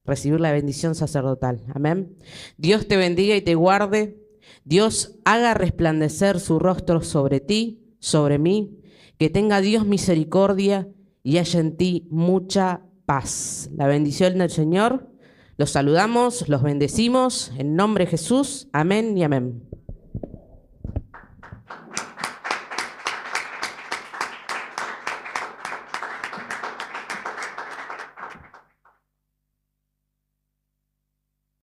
recibir la bendición sacerdotal. Amén. Dios te bendiga y te guarde. Dios haga resplandecer su rostro sobre ti, sobre mí. Que tenga Dios misericordia y haya en ti mucha paz. La bendición del Señor. Los saludamos, los bendecimos en nombre de Jesús. Amén y amén.